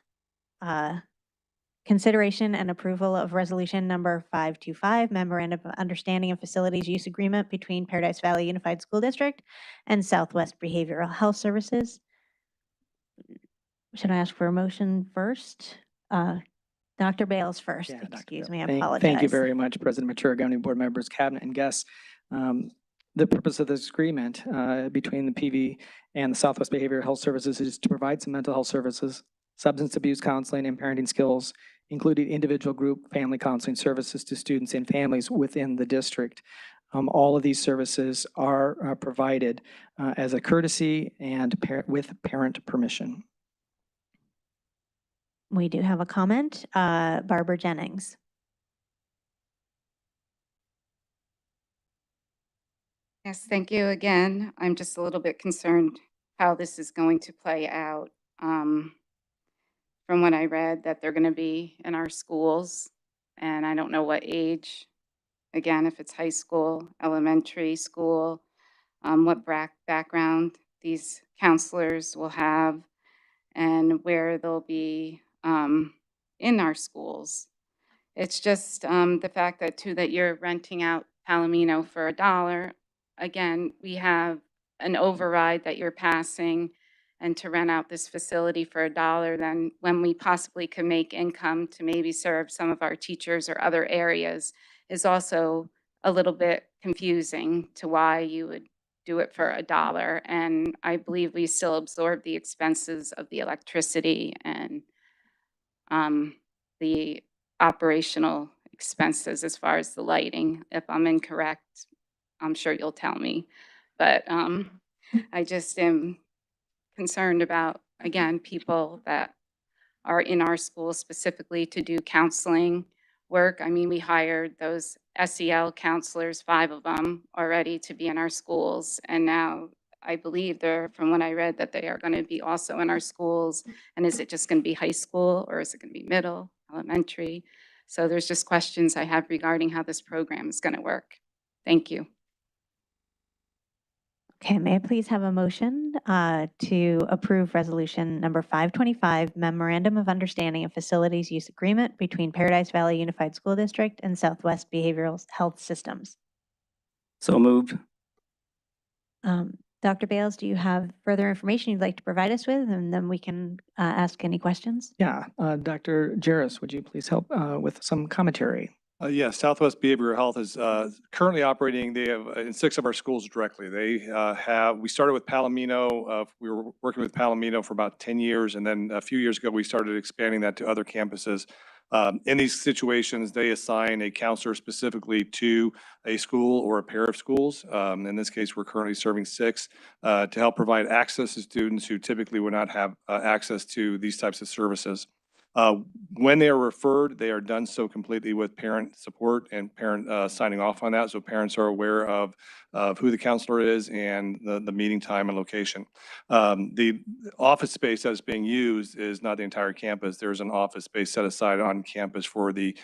consideration and approval of resolution number 525, Memorandum of Understanding and Facilities Use Agreement between Paradise Valley Unified School District and Southwest Behavioral Health Services. Should I ask for a motion first? Dr. Bales first. Yeah, Dr. Excuse Bill. me, I Thank apologize. you very much, President Matura, Governing Board members, Cabinet, and guests. The purpose of this agreement between the PV and the Southwest Behavioral Health Services is to provide some mental health services, substance abuse counseling, and parenting skills, including individual, group, family counseling services to students and families within the district. All of these services are provided as a courtesy and with parent permission. We do have a comment. Barbara Jennings. Yes, thank you again. I'm just a little bit concerned how this is going to play out. From what I read, that they're going to be in our schools, and I don't know what age. Again, if it's high school, elementary school, what background these counselors will have, and where they'll be in our schools. It's just the fact that too that you're renting out Palomino for $1. Again, we have an override that you're passing, and to rent out this facility for $1, then when we possibly could make income to maybe serve some of our teachers or other areas is also a little bit confusing to why you would do it for $1. And I believe we still absorb the expenses of the electricity and the operational expenses as far as the lighting. If I'm incorrect, I'm sure you'll tell me. But I just am concerned about, again, people that are in our schools specifically to do counseling work. I mean, we hired those SEL counselors, 5 of them already, to be in our schools. And now I believe from what I read, that they are going to be also in our schools. And is it just going to be high school, or is it going to be middle, elementary? So there's just questions I have regarding how this program is going to work. Thank you. Okay, may I please have a motion to approve resolution number 525, Memorandum of Understanding and Facilities Use Agreement between Paradise Valley Unified School District and Southwest Behavioral Health Systems. So moved. Dr. Bales, do you have further information you'd like to provide us with? And then we can ask any questions. Yeah, Dr. Jarris, would you please help with some commentary? Yes, Southwest Behavioral Health is currently operating. They have in 6 of our schools directly. They we started with Palomino. We were working with Palomino for about 10 years. And then a few years ago, we started expanding that to other campuses. In these situations, they assign a counselor specifically to a school or a pair of schools. In this case, we're currently serving 6 to help provide access to students who typically would not have access to these types of services. When they are referred, they are done so completely with parent support and parent signing off on that. So parents are aware of who the counselor is and the meeting time and location. The office space that's being used is not the entire campus. There's an office space set aside on campus for the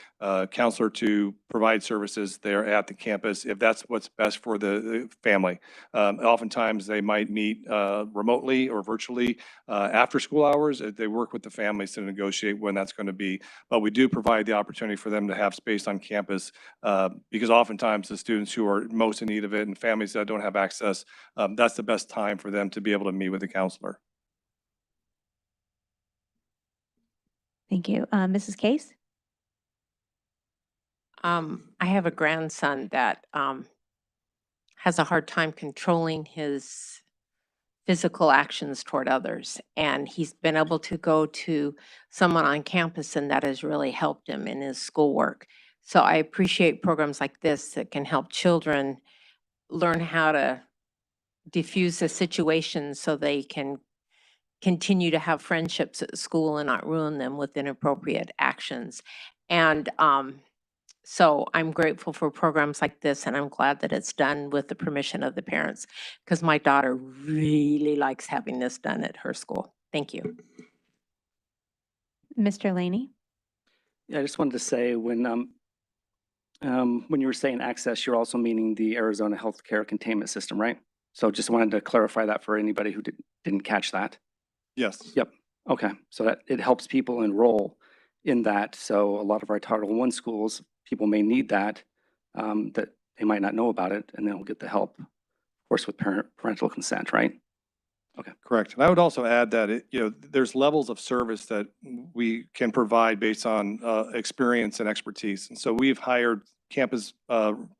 counselor to provide services there at the campus if that's what's best for the family. Oftentimes they might meet remotely or virtually after school hours. They work with the families to negotiate when that's going to be. But we do provide the opportunity for them to have space on campus because oftentimes the students who are most in need of it and families that don't have access, that's the best time for them to be able to meet with the counselor. Thank you. Mrs. Case? I have a grandson that has a hard time controlling his physical actions toward others. And he's been able to go to someone on campus, and that has really helped him in his schoolwork. So I appreciate programs like this that can help children learn how to diffuse a situation so they can continue to have friendships at school and not ruin them with inappropriate actions. And so I'm grateful for programs like this, and I'm glad that it's done with the permission of the parents, because my daughter really likes having this done at her school. Thank you. Mr. Laney? Yeah, I just wanted to say when you were saying access, you're also meaning the Arizona Healthcare Containment System, right? So just wanted to clarify that for anybody who didn't catch that. Yes. Yep. Okay. So that it helps people enroll in that. So a lot of our Title I schools, people may need that, that they might not know about it, and they'll get the help, of course, with parental consent, right? Okay. Correct. And I would also add that, there's levels of service that we can provide based on experience and expertise. And so we've hired campus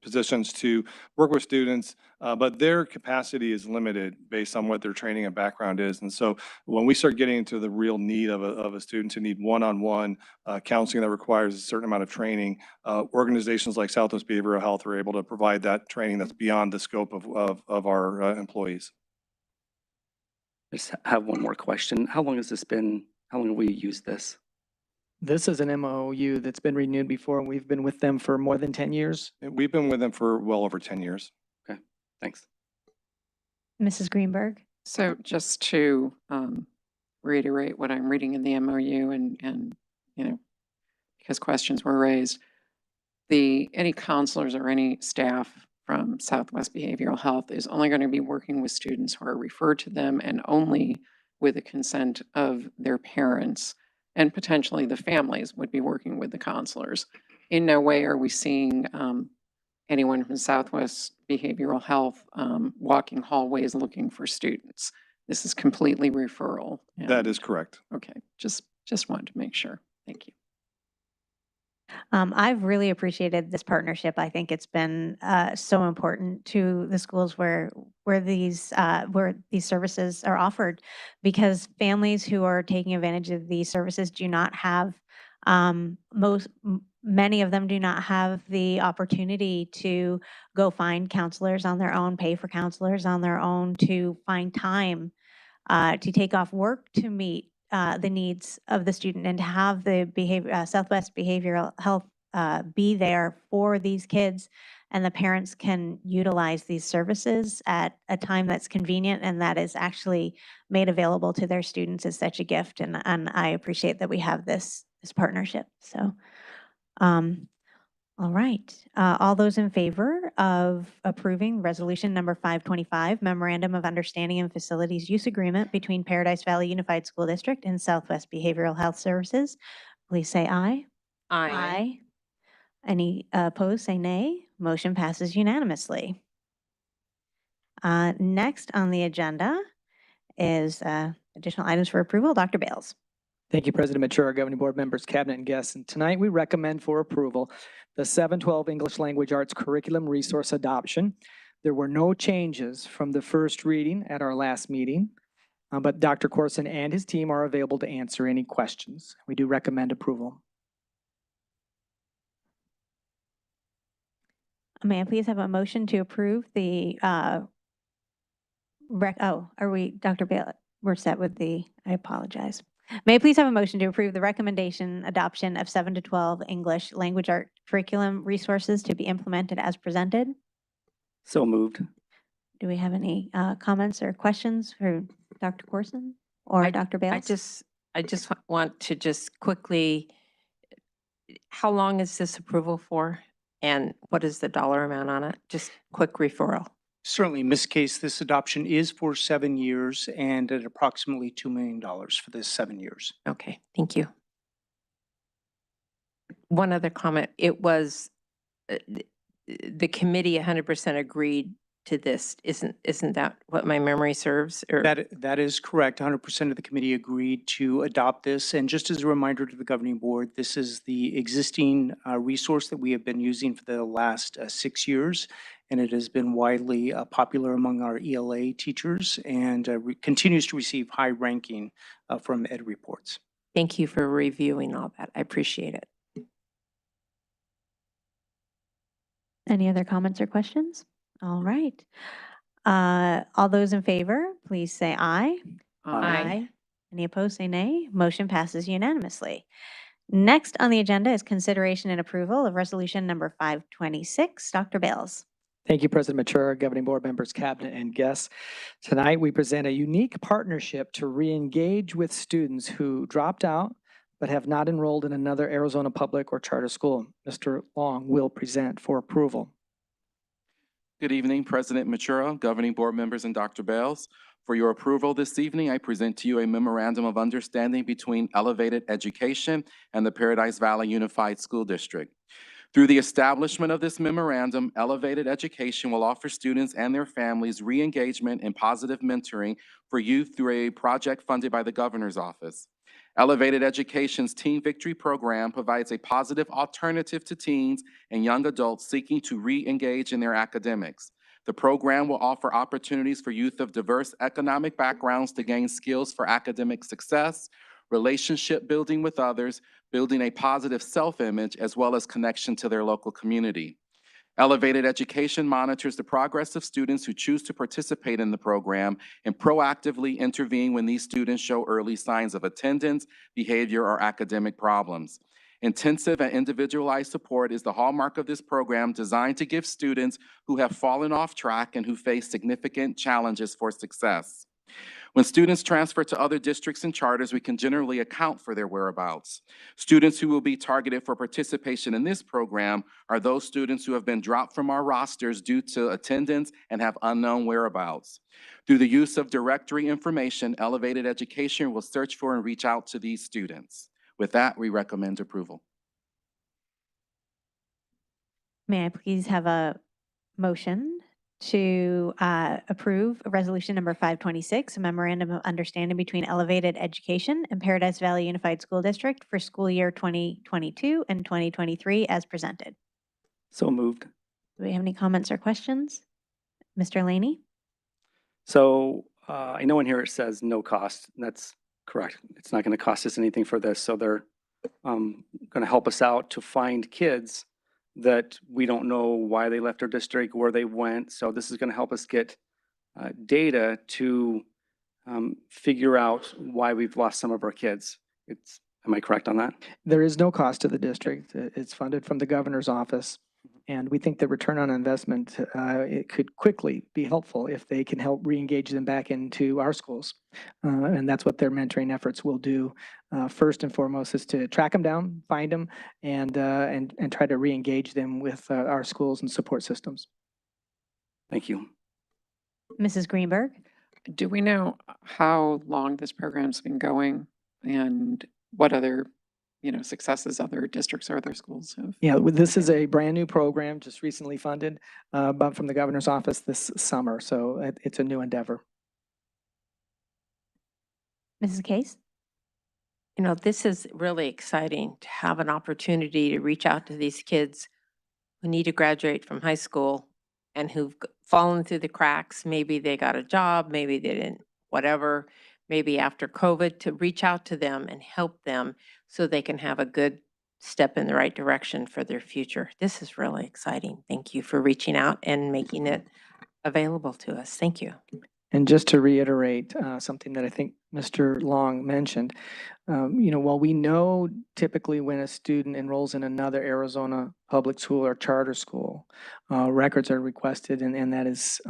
positions to work with students, but their capacity is limited based on what their training and background is. And so when we start getting into the real need of a student who need one-on-one counseling that requires a certain amount of training, organizations like Southwest Behavioral Health are able to provide that training that's beyond the scope of our employees. I just have one more question. How long has this been? How long have we used this? This is an MOU that's been renewed before, and we've been with them for more than 10 years. We've been with them for well over 10 years. Okay, thanks. Mrs. Greenberg? So just to reiterate what I'm reading in the MOU and because questions were raised, any counselors or any staff from Southwest Behavioral Health is only going to be working with students who are referred to them, and only with the consent of their parents, and potentially the families would be working with the counselors. In no way are we seeing anyone from Southwest Behavioral Health walking hallways looking for students. This is completely referral. That is correct. Okay, just wanted to make sure. Thank you. I've really appreciated this partnership. I think it's been so important to the schools where these services are offered, because families who are taking advantage of these services do not have many of them do not have the opportunity to go find counselors on their own, pay for counselors on their own, to find time to take off work to meet the needs of the student, and to have the Southwest Behavioral Health be there for these kids, and the parents can utilize these services at a time that's convenient and that is actually made available to their students, is such a gift. And I appreciate that we have this partnership. So, all right. All those in favor of approving resolution number 525, Memorandum of Understanding and Facilities Use Agreement between Paradise Valley Unified School District and Southwest Behavioral Health Services, please say aye. Aye. Any opposed, say nay. Motion passes unanimously. Next on the agenda is additional items for approval. Dr. Bales. Thank you, President Matura, governing board members, cabinet, and guests. And tonight we recommend for approval the 712 English Language Arts Curriculum Resource Adoption. There were no changes from the first reading at our last meeting, but Dr. Corson and his team are available to answer any questions. We do recommend approval. May I please have a motion to approve the are we, Dr. Bales? We're set with I apologize. May I please have a motion to approve the recommendation adoption of 7 to 12 English Language Art Curriculum Resources to be implemented as presented? So moved. Do we have any comments or questions for Dr. Corson or Dr. Bales? I just want to just quickly, how long is this approval for? And what is the dollar amount on it? Just quick referral. Certainly, in this case, this adoption is for 7 years and at approximately $2 million for this 7 years. Okay, thank you. One other comment. It was the committee 100% agreed to this. Isn't that what my memory serves? Or That is correct. 100% of the committee agreed to adopt this. And just as a reminder to the governing board, this is the existing resource that we have been using for the last 6 years. And it has been widely popular among our ELA teachers, and continues to receive high ranking from Ed Reports. Thank you for reviewing all that. I appreciate it. Any other comments or questions? All right. All those in favor, please say aye. Aye. Any opposed, say nay. Motion passes unanimously. Next on the agenda is consideration and approval of resolution number 526. Dr. Bales. Thank you, President Matura, Governing Board members, Cabinet, and guests. Tonight, we present a unique partnership to re-engage with students who dropped out but have not enrolled in another Arizona public or charter school. Mr. Long will present for approval. Good evening, President Matura, Governing Board members, and Dr. Bales. For your approval this evening, I present to you a memorandum of understanding between Elevated Education and the Paradise Valley Unified School District. Through the establishment of this memorandum, Elevated Education will offer students and their families re-engagement and positive mentoring for youth through a project funded by the Governor's Office. Elevated Education's Teen Victory program provides a positive alternative to teens and young adults seeking to re-engage in their academics. The program will offer opportunities for youth of diverse economic backgrounds to gain skills for academic success, relationship building with others, building a positive self-image, as well as connection to their local community. Elevated Education monitors the progress of students who choose to participate in the program and proactively intervene when these students show early signs of attendance, behavior, or academic problems. Intensive and individualized support is the hallmark of this program, designed to give students who have fallen off track and who face significant challenges for success. When students transfer to other districts and charters, we can generally account for their whereabouts. Students who will be targeted for participation in this program are those students who have been dropped from our rosters due to attendance and have unknown whereabouts. Through the use of directory information, Elevated Education will search for and reach out to these students. With that, we recommend approval. May I please have a motion to approve resolution number 526, a memorandum of understanding between Elevated Education and Paradise Valley Unified School District for school year 2022 and 2023 as presented. So moved. Do we have any comments or questions? Mr. Laney? So I know in here it says no cost. That's correct. It's not going to cost us anything for this. So they're going to help us out to find kids that we don't know why they left our district, where they went. So this is going to help us get data to figure out why we've lost some of our kids. Am I correct on that? There is no cost to the district. It's funded from the Governor's Office. And we think the return on investment, it could quickly be helpful if they can help re-engage them back into our schools. And that's what their mentoring efforts will do. First and foremost is to track them down, find them, and try to re-engage them with our schools and support systems. Thank you. Mrs. Greenberg? Do we know how long this program's been going and what other successes other districts or other schools have? Yeah, this is a brand new program, just recently funded from the Governor's Office this summer. So it's a new endeavor. Mrs. Case? This is really exciting to have an opportunity to reach out to these kids who need to graduate from high school and who've fallen through the cracks. Maybe they got a job, maybe they didn't, whatever, maybe after COVID, to reach out to them and help them so they can have a good step in the right direction for their future. This is really exciting. Thank you for reaching out and making it available to us. Thank you. And just to reiterate something that I think Mr. Long mentioned, while we know typically when a student enrolls in another Arizona public school or charter school, records are requested, and that is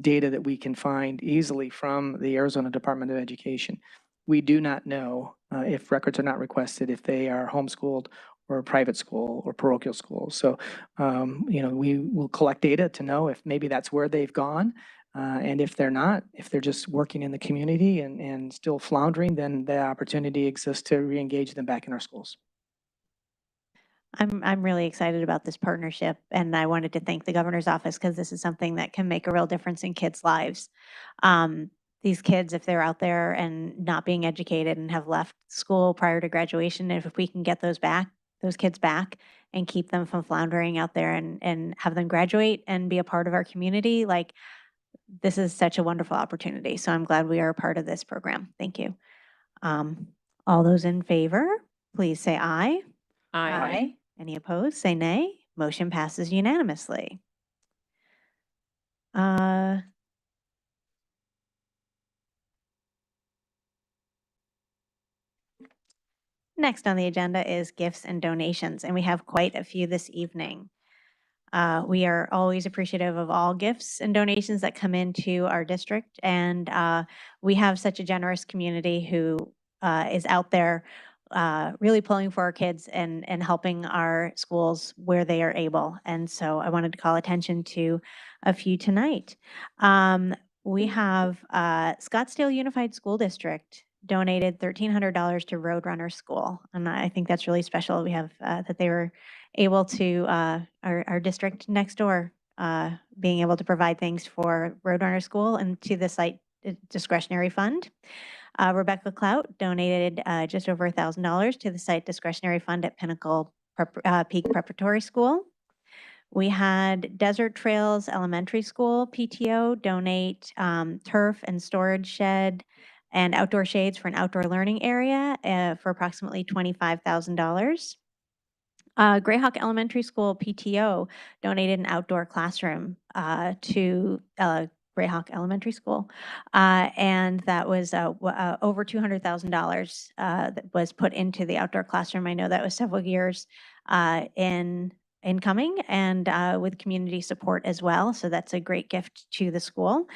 data that we can find easily from the Arizona Department of Education. We do not know if records are not requested, if they are homeschooled or a private school or parochial school. So, we will collect data to know if maybe that's where they've gone. And if they're not, if they're just working in the community and still floundering, then the opportunity exists to re-engage them back in our schools. I'm really excited about this partnership, and I wanted to thank the Governor's Office because this is something that can make a real difference in kids' lives. These kids, if they're out there and not being educated and have left school prior to graduation, if we can get those kids back and keep them from floundering out there and have them graduate and be a part of our community, this is such a wonderful opportunity. So I'm glad we are a part of this program. Thank you. All those in favor, please say aye. Aye. Any opposed, say nay. Motion passes unanimously. Next on the agenda is gifts and donations, and we have quite a few this evening. We are always appreciative of all gifts and donations that come into our district, and we have such a generous community who is out there really pulling for our kids and helping our schools where they are able. And so I wanted to call attention to a few tonight. We have Scottsdale Unified School District donated $1,300 to Roadrunner School, and I think that's really special. We have that they were able to, our district next door, being able to provide things for Roadrunner School and to the site discretionary fund. Rebecca Clout donated just over $1,000 to the site discretionary fund at Pinnacle Peak Preparatory School. We had Desert Trails Elementary School PTO donate turf and storage shed and outdoor shades for an outdoor learning area for approximately $25,000. Greyhawk Elementary School PTO donated an outdoor classroom to Greyhawk Elementary School, and that was over $200,000 that was put into the outdoor classroom. I know that was several years in incoming and with community support as well. So that's a great gift to the school.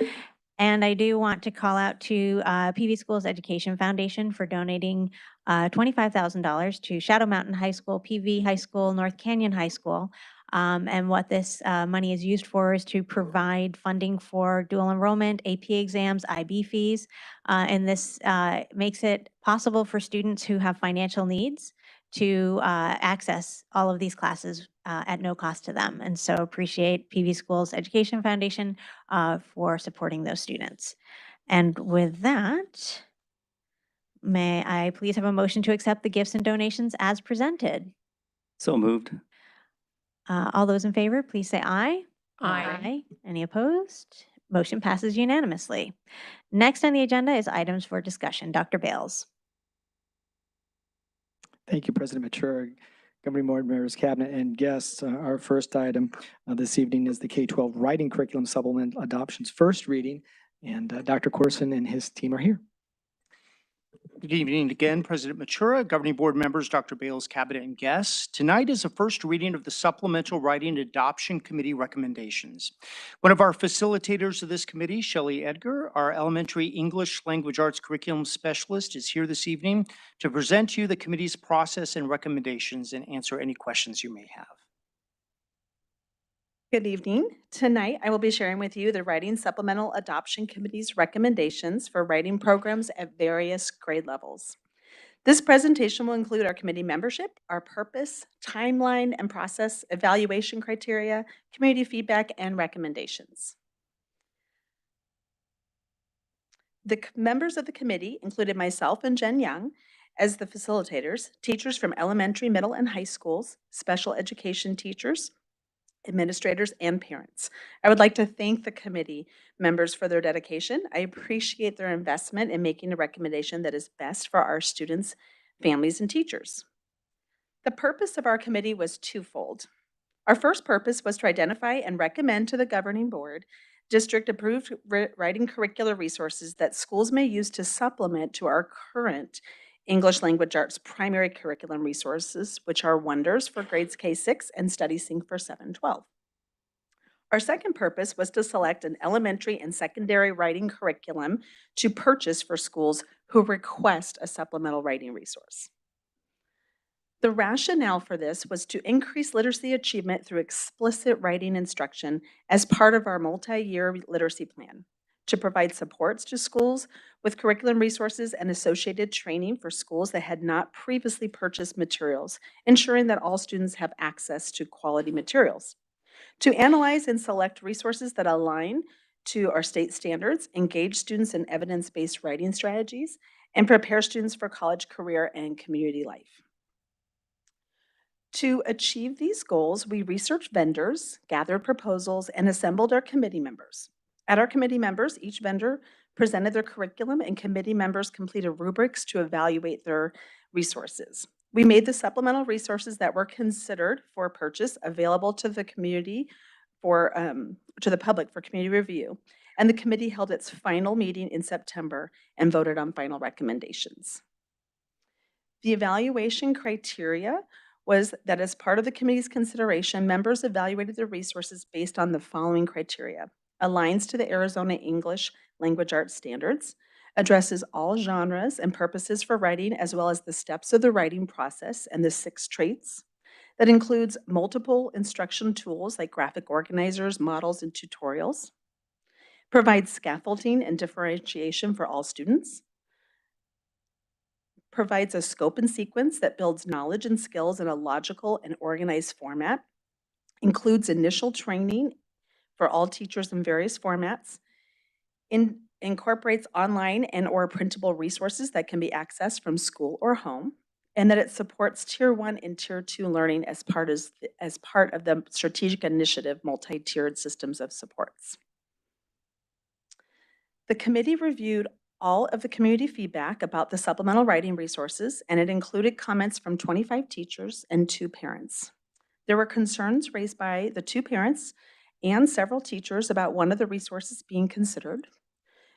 And I do want to call out to PV Schools Education Foundation for donating $25,000 to Shadow Mountain High School, PV High School, North Canyon High School. And what this money is used for is to provide funding for dual enrollment, AP exams, IB fees. And this makes it possible for students who have financial needs to access all of these classes at no cost to them. And so appreciate PV Schools Education Foundation for supporting those students. And with that, may I please have a motion to accept the gifts and donations as presented? So moved. All those in favor, please say aye. Aye. Any opposed? Motion passes unanimously. Next on the agenda is items for discussion. Dr. Bales. Thank you, President Matura, Governing Board members, Cabinet, and guests. Our first item this evening is the K-12 Writing Curriculum Supplement Adoptions First Reading, and Dr. Corson and his team are here. Good evening again, President Matura, Governing Board members, Dr. Bales, Cabinet, and guests. Tonight is the first reading of the Supplemental Writing Adoption Committee recommendations. One of our facilitators of this committee, Shelley Edgar, our elementary English language arts curriculum specialist, is here this evening to present to you the committee's process and recommendations and answer any questions you may have. Good evening. Tonight, I will be sharing with you the Writing Supplemental Adoption Committee's recommendations for writing programs at various grade levels. This presentation will include our committee membership, our purpose, timeline and process, evaluation criteria, community feedback, and recommendations. The members of the committee included myself and Jen Young as the facilitators, teachers from elementary, middle, and high schools, special education teachers, administrators, and parents. I would like to thank the committee members for their dedication. I appreciate their investment in making a recommendation that is best for our students, families, and teachers. The purpose of our committee was twofold. Our first purpose was to identify and recommend to the governing board district-approved writing curricular resources that schools may use to supplement to our current English language arts primary curriculum resources, which are Wonders for grades K-6 and Study Sync for 7-12. Our second purpose was to select an elementary and secondary writing curriculum to purchase for schools who request a supplemental writing resource. The rationale for this was to increase literacy achievement through explicit writing instruction as part of our multi-year literacy plan, to provide supports to schools with curriculum resources and associated training for schools that had not previously purchased materials, ensuring that all students have access to quality materials, to analyze and select resources that align to our state standards, engage students in evidence-based writing strategies, and prepare students for college, career, and community life. To achieve these goals, we researched vendors, gathered proposals, and assembled our committee members. At our committee members, each vendor presented their curriculum and committee members completed rubrics to evaluate their resources. We made the supplemental resources that were considered for purchase available to the community to the public for community review. And the committee held its final meeting in September and voted on final recommendations. The evaluation criteria was that as part of the committee's consideration, members evaluated the resources based on the following criteria: aligns to the Arizona English Language Arts standards, addresses all genres and purposes for writing, as well as the steps of the writing process and the 6 traits. That includes multiple instruction tools like graphic organizers, models, and tutorials. Provides scaffolding and differentiation for all students. Provides a scope and sequence that builds knowledge and skills in a logical and organized format. Includes initial training for all teachers in various formats. Incorporates online and/or printable resources that can be accessed from school or home. And that it supports Tier 1 and Tier 2 learning as part of the strategic initiative multi-tiered systems of supports. The committee reviewed all of the community feedback about the supplemental writing resources, and it included comments from 25 teachers and 2 parents. There were concerns raised by the 2 parents and several teachers about one of the resources being considered.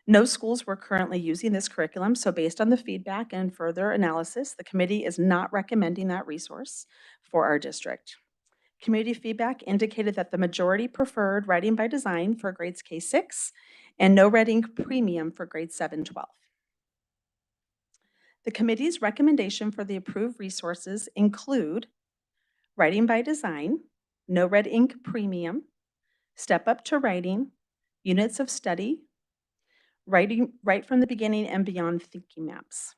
No schools were currently using this curriculum, so based on the feedback and further analysis, the committee is not recommending that resource for our district. Community feedback indicated that the majority preferred writing by design for grades K-6 and no red ink premium for grades 7-12. The committee's recommendation for the approved resources include writing by design, no red ink premium, step up to writing, units of study, writing right from the beginning and beyond thinking maps.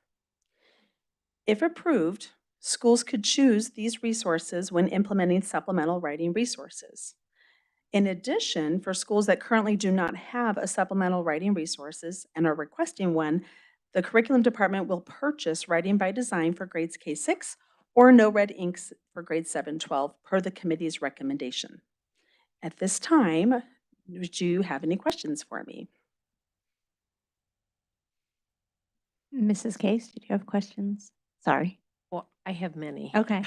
If approved, schools could choose these resources when implementing supplemental writing resources. In addition, for schools that currently do not have a supplemental writing resources and are requesting one, the curriculum department will purchase writing by design for grades K-6 or no red inks for grades 7-12 per the committee's recommendation. At this time, do you have any questions for me? Mrs. Case, did you have questions? Sorry. Well, I have many. Okay.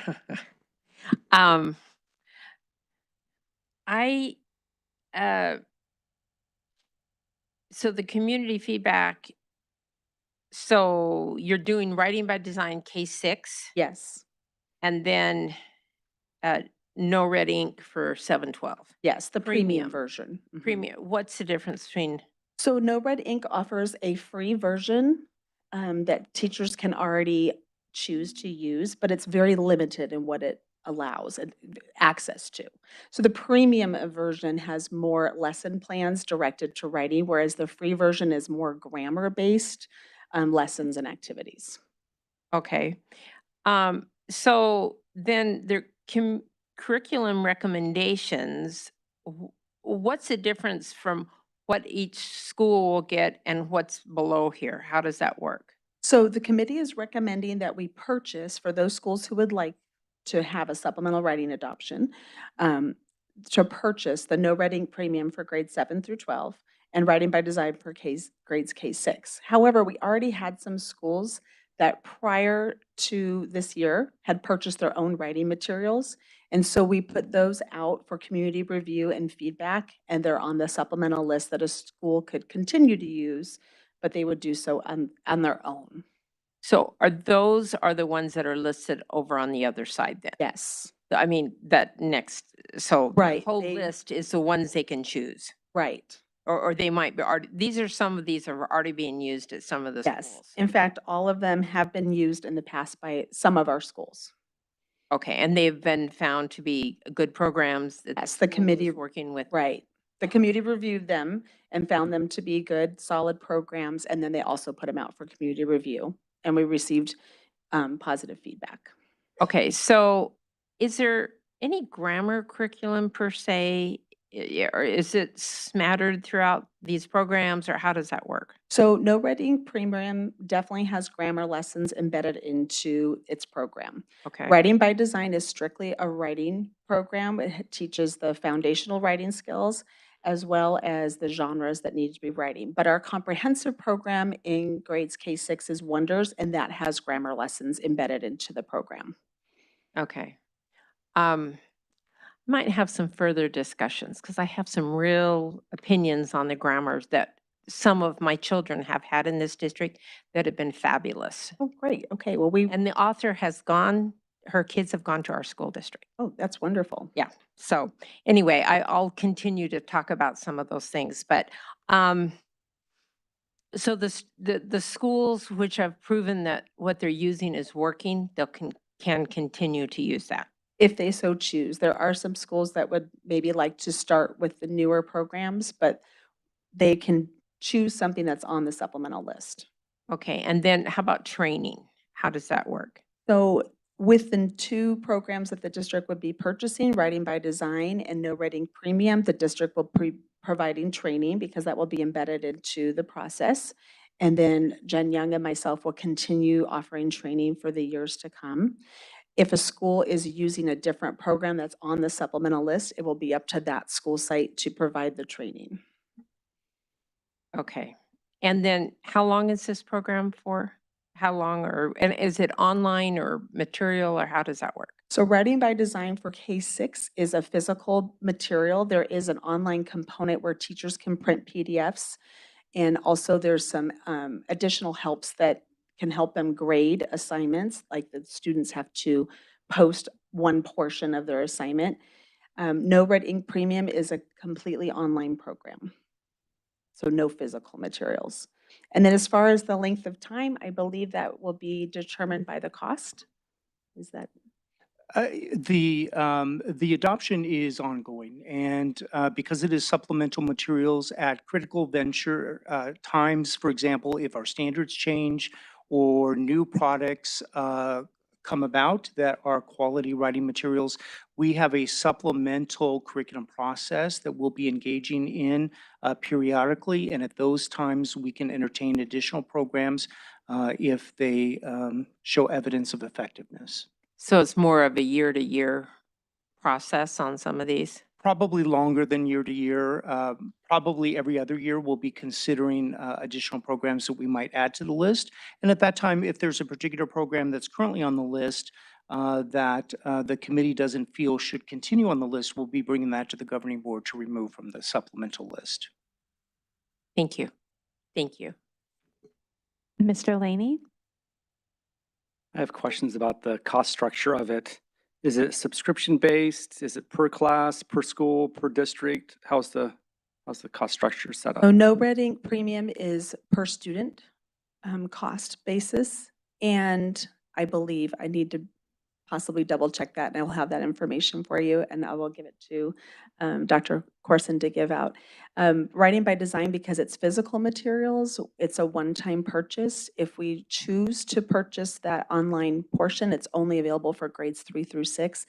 I, so the community feedback, so you're doing writing by design K-6 Yes. and then no red ink for 7-12. Yes, the premium Premium. version. Mhm. Premium, what's the difference between? So No Red Ink offers a free version that teachers can already choose to use, but it's very limited in what it allows access to. So the premium version has more lesson plans directed to writing, whereas the free version is more grammar-based lessons and activities. Okay. So then the curriculum recommendations, what's the difference from what each school will get and what's below here? How does that work? So the committee is recommending that we purchase for those schools who would like to have a supplemental writing adoption, to purchase the no red ink premium for grades 7-12 and writing by design for grades K-6. However, we already had some schools that prior to this year had purchased their own writing materials. And so we put those out for community review and feedback, and they're on the supplemental list that a school could continue to use, but they would do so on their own. So those are the ones that are listed over on the other side then? Yes. I mean, that next, so Right, the whole they- list is the ones they can choose? Right. Or they might be, some of these are already being used at some of the Yes. schools? In fact, all of them have been used in the past by some of our schools. Okay, and they've been found to be good programs that Yes, the school is committee- working with? Right. The community reviewed them and found them to be good, solid programs, and then they also put them out for community review, and we received positive feedback. Okay, so is there any grammar curriculum per se? Or is it smattered throughout these programs, or how does that work? So No Red Ink Premium definitely has grammar lessons embedded into its program. Okay. Writing by Design is strictly a writing program. It teaches the foundational writing skills as well as the genres that need to be writing. But our comprehensive program in grades K-6 is Wonders, and that has grammar lessons embedded into the program. Okay. Might have some further discussions because I have some real opinions on the grammars that some of my children have had in this district that have been fabulous. Oh, great. Okay, well, we, And the author has gone, her kids have gone to our school district. oh, that's wonderful. Yeah. So anyway, I'll continue to talk about some of those things, but, so the schools which have proven that what they're using is working, they'll can continue to use that. If they so choose. There are some schools that would maybe like to start with the newer programs, but they can choose something that's on the supplemental list. Okay, and then how about training? How does that work? So with the two programs that the district would be purchasing, Writing by Design and No Writing Premium, the district will be providing training because that will be embedded into the process. And then Jen Young and myself will continue offering training for the years to come. If a school is using a different program that's on the supplemental list, it will be up to that school site to provide the training. Okay. And then how long is this program for? How long and is it online or material or how does that work? So Writing by Design for K-6 is a physical material. There is an online component where teachers can print PDFs. And also there's some additional helps that can help them grade assignments, like the students have to post one portion of their assignment. No Red Ink Premium is a completely online program. So no physical materials. And then as far as the length of time, I believe that will be determined by the cost. Is that? The adoption is ongoing, and because it is supplemental materials at critical venture times, for example, if our standards change or new products come about that are quality writing materials, we have a supplemental curriculum process that we'll be engaging in periodically, and at those times we can entertain additional programs if they show evidence of effectiveness. So it's more of a year-to-year process on some of these? Probably longer than year to year. Probably every other year, we'll be considering additional programs that we might add to the list. And at that time, if there's a particular program that's currently on the list that the committee doesn't feel should continue on the list, we'll be bringing that to the governing board to remove from the supplemental list. Thank you. Thank you. Mr. Laney? I have questions about the cost structure of it. Is it subscription-based? Is it per class, per school, per district? How's the cost structure set up? Oh, No Red Ink Premium is per student cost basis. And I believe I need to possibly double check that and I will have that information for you and I will give it to Dr. Corson to give out. Writing by Design, because it's physical materials, it's a one-time purchase. If we choose to purchase that online portion, it's only available for grades 3 through 6.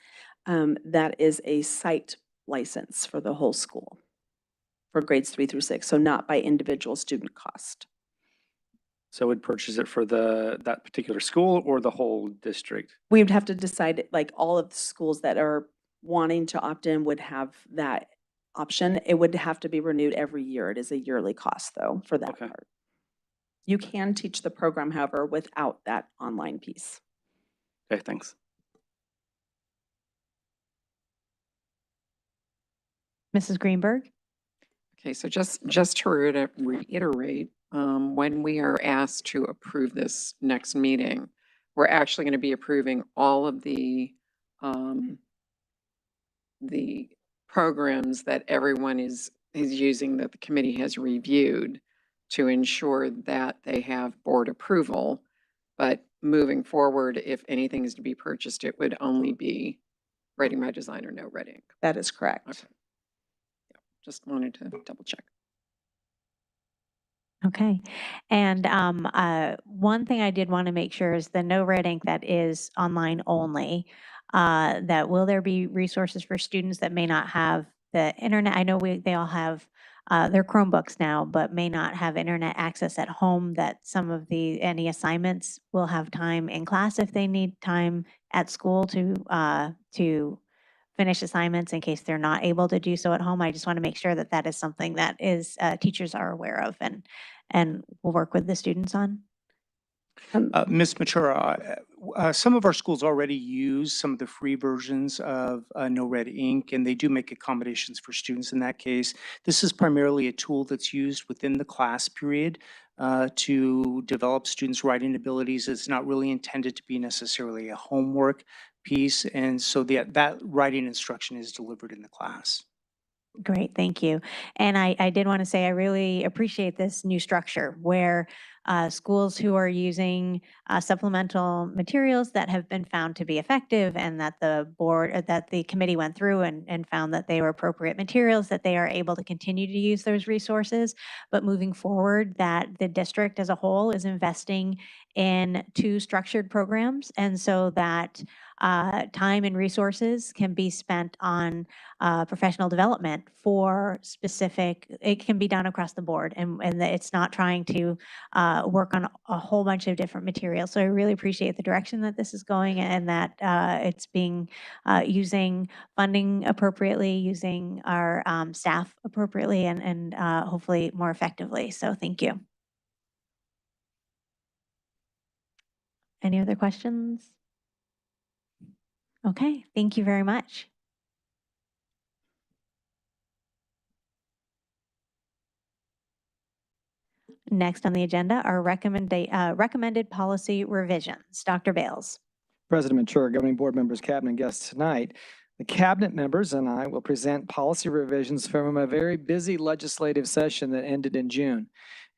That is a site license for the whole school for grades 3 through 6, so not by individual student cost. So would purchase it for that particular school or the whole district? We would have to decide, like all of the schools that are wanting to opt in would have that option. It would have to be renewed every year. It is a yearly cost though for that part. You can teach the program, however, without that online piece. Okay, thanks. Mrs. Greenberg? Okay, so just to reiterate, when we are asked to approve this next meeting, we're actually going to be approving all of the programs that everyone is using that the committee has reviewed to ensure that they have board approval. But moving forward, if anything is to be purchased, it would only be Writing by Design or No Red Ink. That is correct. Okay. Just wanted to double check. Okay. And one thing I did want to make sure is the No Red Ink that is online only, that will there be resources for students that may not have the internet? I know they all have their Chromebooks now, but may not have internet access at home, that some of any assignments will have time in class if they need time at school to finish assignments in case they're not able to do so at home. I just want to make sure that that is something that is teachers are aware of and will work with the students on. Ms. Matura, some of our schools already use some of the free versions of No Red Ink, and they do make accommodations for students in that case. This is primarily a tool that's used within the class period to develop students' writing abilities. It's not really intended to be necessarily a homework piece, and so that writing instruction is delivered in the class. Great, thank you. And I did want to say I really appreciate this new structure where schools who are using supplemental materials that have been found to be effective and that the board, that the committee went through and found that they were appropriate materials, that they are able to continue to use those resources. But moving forward, that the district as a whole is investing in 2 structured programs, and so that time and resources can be spent on professional development for specific, it can be done across the board, and that it's not trying to work on a whole bunch of different materials. So I really appreciate the direction that this is going and that it's being using funding appropriately, using our staff appropriately, and hopefully more effectively. So thank you. Any other questions? Okay, thank you very much. Next on the agenda are recommended policy revisions. Dr. Bales. President Mature, governing board members, cabinet guests tonight. The cabinet members and I will present policy revisions from a very busy legislative session that ended in June.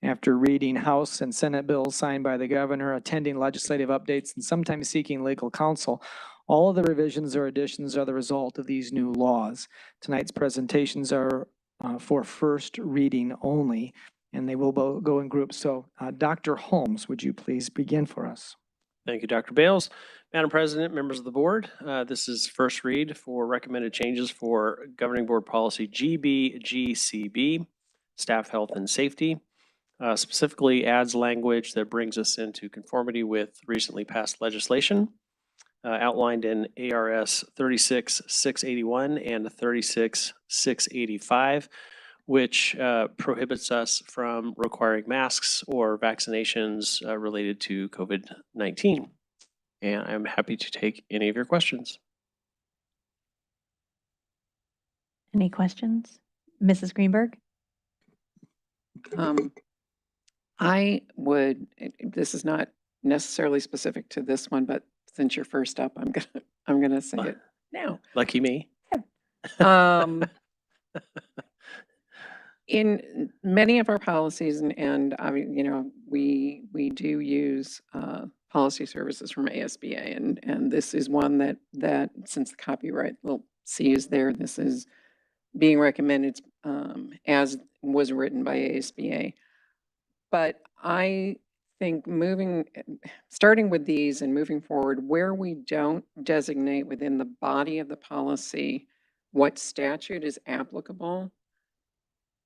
After reading House and Senate bills signed by the governor, attending legislative updates, and sometimes seeking legal counsel, all of the revisions or additions are the result of these new laws. Tonight's presentations are for first reading only, and they will go in groups. So Dr. Holmes, would you please begin for us? Thank you, Dr. Bales. Madam President, members of the board, this is first read for recommended changes for Governing Board Policy Jlcb, Staff Health and Safety. Specifically adds language that brings us into conformity with recently passed legislation outlined in ARS 36681 and 36685, which prohibits us from requiring masks or vaccinations related to COVID-19. And I'm happy to take any of your questions. Any questions? Mrs. Greenberg? This is not necessarily specific to this one, but since you're first up, I'm gonna say it now. Lucky me. In many of our policies, and we do use policy services from ASBA, and this is one that since the copyright C is there, this is being recommended as was written by ASBA. But I think starting with these and moving forward, where we don't designate within the body of the policy what statute is applicable,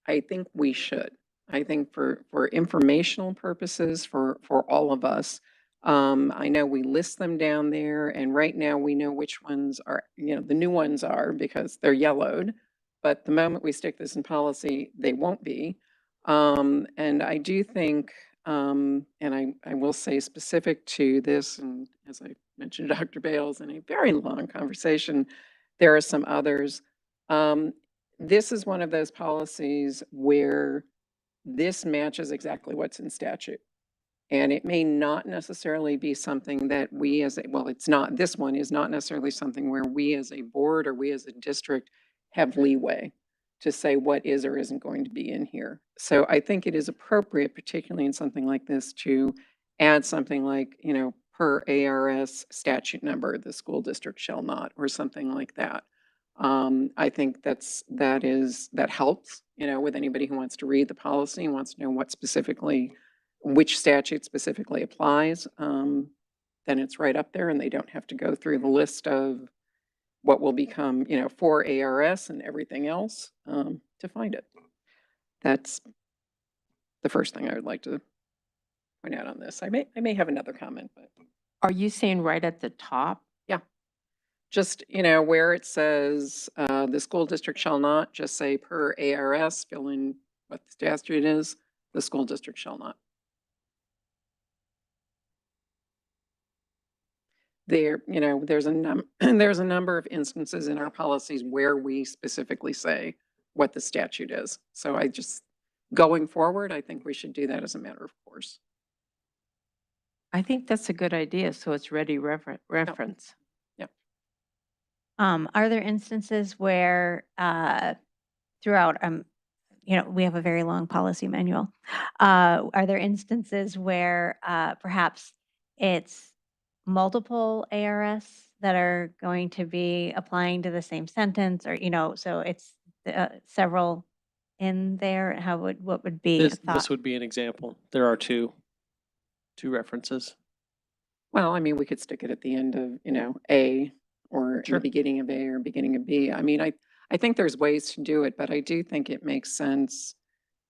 I think we should. I think for informational purposes for all of us, I know we list them down there, and right now we know which ones are, the new ones are because they're yellowed. But the moment we stick this in policy, they won't be. And I do think, and I will say specific to this, and as I mentioned to Dr. Bales in a very long conversation, there are some others. This is one of those policies where this matches exactly what's in statute. And it may not necessarily be something that we this one is not necessarily something where we as a board or we as a district have leeway to say what is or isn't going to be in here. So I think it is appropriate, particularly in something like this, to add something like, per ARS statute number, the school district shall not, or something like that. I think that helps, with anybody who wants to read the policy and wants to know which statute specifically applies. Then it's right up there and they don't have to go through the list of what will become, for ARS and everything else to find it. That's the first thing I would like to point out on this. I may have another comment, but. Are you saying right at the top? Yeah. Just, where it says the school district shall not, just say per ARS, fill in what the statute is, the school district shall not. there, you know, there's there's a number of instances in our policies where we specifically say what the statute is. So I just, going forward, I think we should do that as a matter of course. I think that's a good idea, so it's ready reference. Are there instances where throughout, we have a very long policy manual. Are there instances where perhaps it's multiple ARS that are going to be applying to the same sentence, or, so it's several in there? What would be a This thought? would be an example. There are two references. Well, I mean, we could stick it at the end of, A, or in Sure. the beginning of A or beginning of B. I mean, I think there's ways to do it, but I do think it makes sense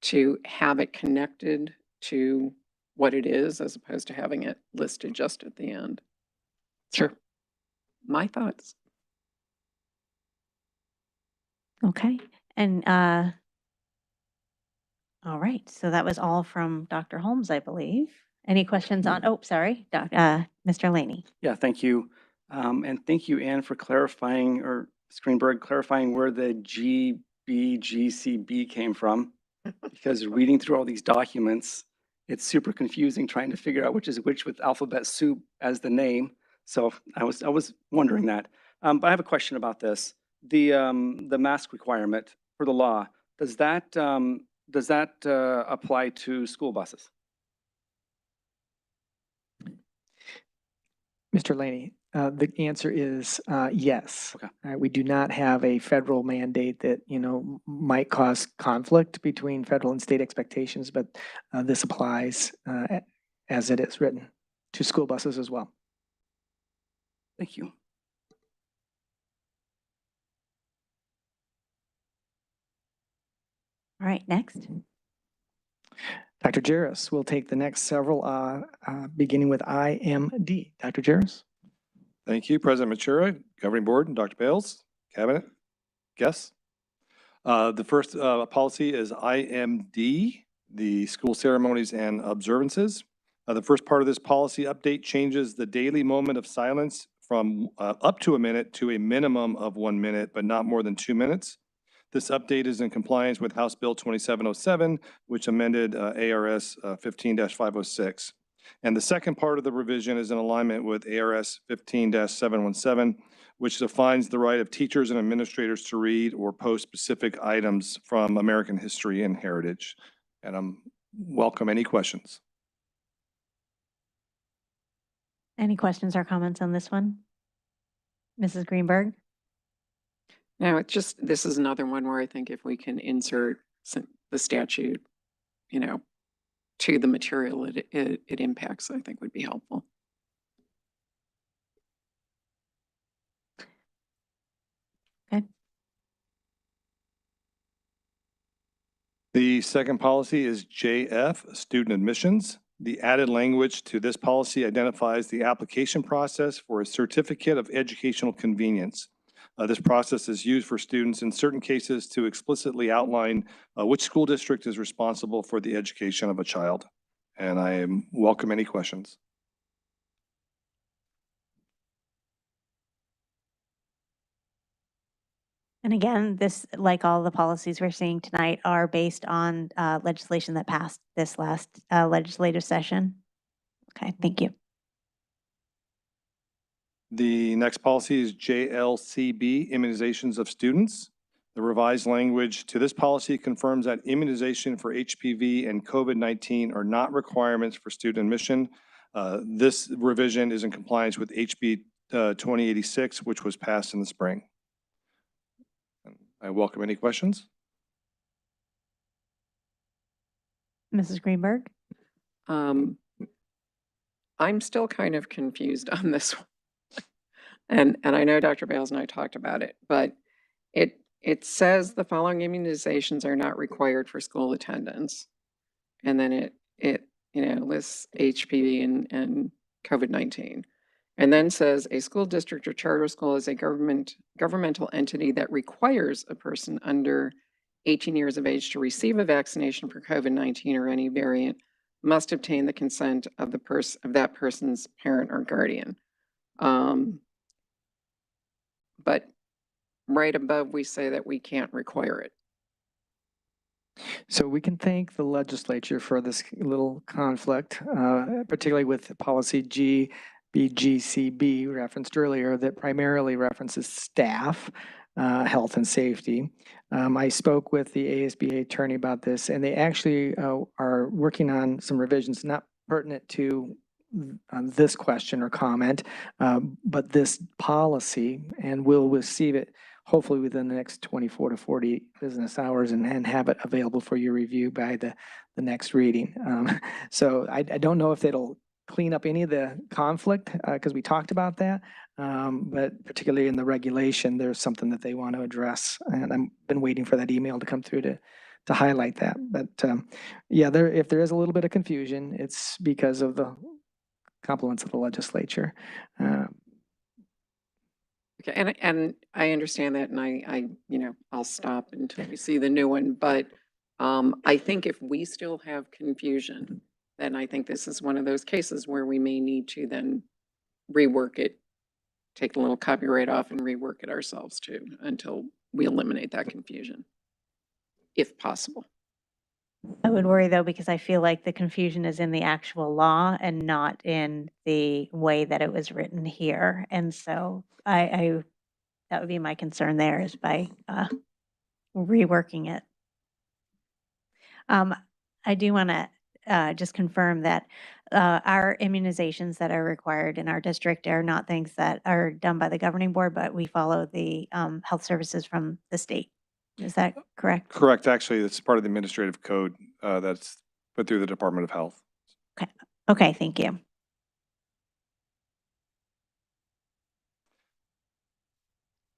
to have it connected to what it is as opposed to having it listed just at the end. Sure. My thoughts. Okay. And all right. So that was all from Dr. Holmes, I believe. Any questions on, Mr. Laney? Yeah, thank you. And thank you, Anne, for clarifying, or Screenberg, clarifying where the GBGCB came from. Because reading through all these documents, it's super confusing trying to figure out which is which with alphabet soup as the name. So I was wondering that. But I have a question about this. The mask requirement for the law, does that apply to school buses? Mr. Laney, the answer is yes. Okay. We do not have a federal mandate that, might cause conflict between federal and state expectations, but this applies as it is written to school buses as well. Thank you. All right, next. Dr. Jarris will take the next several, beginning with IMD. Dr. Jarris? Thank you, President Matura, Governing Board, and Dr. Bales, Cabinet, guests. The first policy is IMD, the school ceremonies and observances. The first part of this policy update changes the daily moment of silence from up to a minute to a minimum of 1 minute, but not more than 2 minutes. This update is in compliance with House Bill 2707, which amended ARS 15-506. And the second part of the revision is in alignment with ARS 15-717, which defines the right of teachers and administrators to read or post specific items from American history and heritage. And welcome any questions. Any questions or comments on this one? Mrs. Greenberg? No, this is another one where I think if we can insert the statute, to the material it impacts, I think would be helpful. Okay. The second policy is JF, student admissions. The added language to this policy identifies the application process for a certificate of educational convenience. This process is used for students in certain cases to explicitly outline which school district is responsible for the education of a child. And I welcome any questions. And again, this, like all the policies we're seeing tonight, are based on legislation that passed this last legislative session. Okay, thank you. The next policy is Jlcb, immunizations of students. The revised language to this policy confirms that immunization for HPV and COVID-19 are not requirements for student admission. This revision is in compliance with HB 2086, which was passed in the spring. I welcome any questions. Mrs. Greenberg? I'm still kind of confused on this one. And I know Dr. Bales and I talked about it, but it says the following immunizations are not required for school attendance. And then it lists HPV and COVID-19. And then says a school district or charter school is a governmental entity that requires a person under 18 years of age to receive a vaccination for COVID-19 or any variant must obtain the consent of that person's parent or guardian. But right above, we say that we can't require it. So we can thank the legislature for this little conflict, particularly with policy GBGCB referenced earlier that primarily references staff, health and safety. I spoke with the ASBA attorney about this, and they actually are working on some revisions not pertinent to this question or comment, but this policy, and we'll receive it hopefully within the next 24 to 40 business hours and have it available for your review by the next reading. So I don't know if it'll clean up any of the conflict because we talked about that, but particularly in the regulation, there's something that they want to address. And I've been waiting for that email to come through to highlight that. But yeah, if there is a little bit of confusion, it's because of the compliments of the legislature. Okay, and I understand that, and I I'll stop until we see the new one, but I think if we still have confusion, then I think this is one of those cases where we may need to then rework it, take a little copyright off and rework it ourselves too, until we eliminate that confusion, if possible. I would worry though, because I feel like the confusion is in the actual law and not in the way that it was written here. And so I that would be my concern there is by reworking it. I do want to just confirm that our immunizations that are required in our district are not things that are done by the governing board, but we follow the health services from the state. Is that correct? Correct. Actually, it's part of the administrative code that's put through the Department of Health. Okay. Okay. Thank you.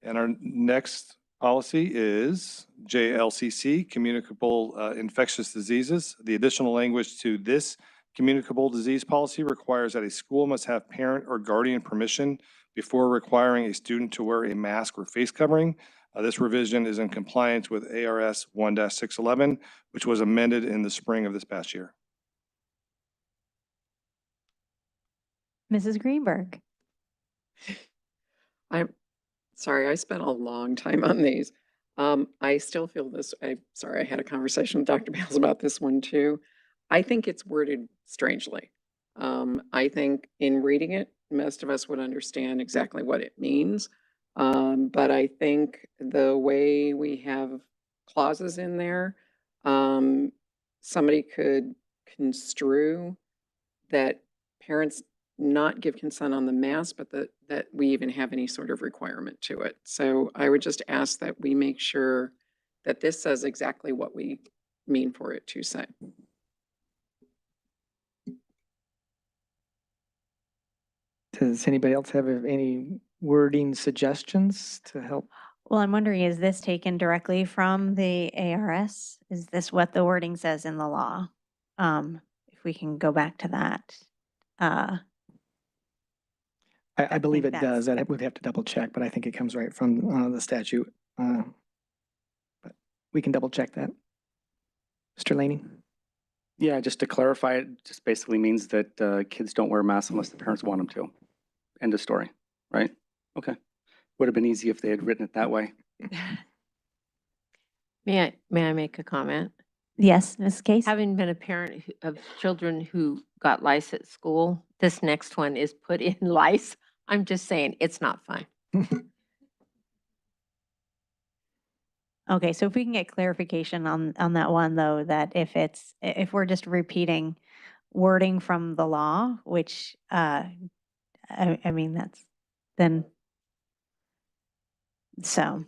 And our next policy is JLCC, Communicable Infectious Diseases. The additional language to this communicable disease policy requires that a school must have parent or guardian permission before requiring a student to wear a mask or face covering. This revision is in compliance with ARS 1-611, which was amended in the spring of this past year. Mrs. Greenberg. I'm sorry, I spent a long time on these. I still feel this, sorry, I had a conversation with Dr. Bales about this one too. I think it's worded strangely. I think in reading it, most of us would understand exactly what it means. But I think the way we have clauses in there, somebody could construe that parents not give consent on the mask, but that we even have any sort of requirement to it. So I would just ask that we make sure that this says exactly what we mean for it to say. Does anybody else have any wording suggestions to help? Well, I'm wondering, is this taken directly from the ARS? Is this what the wording says in the law? If we can go back to that. I believe think it does. We'd have to double check, but I think it comes right from the statute. But we can double check that. Mr. Laney? Yeah, just to clarify, it just basically means that kids don't wear masks unless the parents want them to. End of story, right? Okay. Would have been easy if they had written it that way. May I make a comment? Yes, Ms. Case? Having been a parent of children who got lice at school, this next one is put in lice. I'm just saying, it's not fun. Okay, so if we can get clarification on that one though, that if we're just repeating wording from the law, which I mean that's then so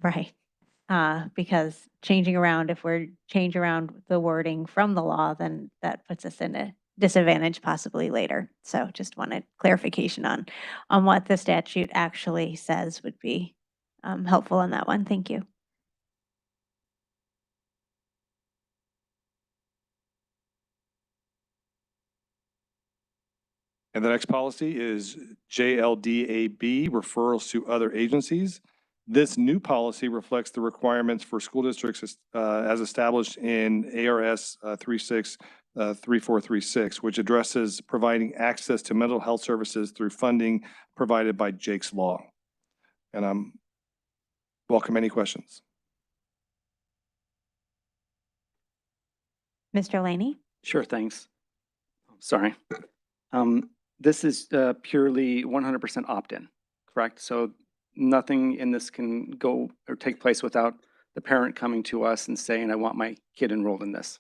right. Because if we're changing around the wording from the law, then that puts us in a disadvantage possibly later. So just wanted clarification on what the statute actually says would be helpful in that one. Thank you. And the next policy is JLDAB, Referrals to Other Agencies. This new policy reflects the requirements for school districts as established in ARS 36 3436, which addresses providing access to mental health services through funding provided by Jake's Law. And I'm welcome any questions. Mr. Laney? Sure, thanks. Sorry. This is purely 100% opt-in, correct? So nothing in this can go or take place without the parent coming to us and saying, I want my kid enrolled in this.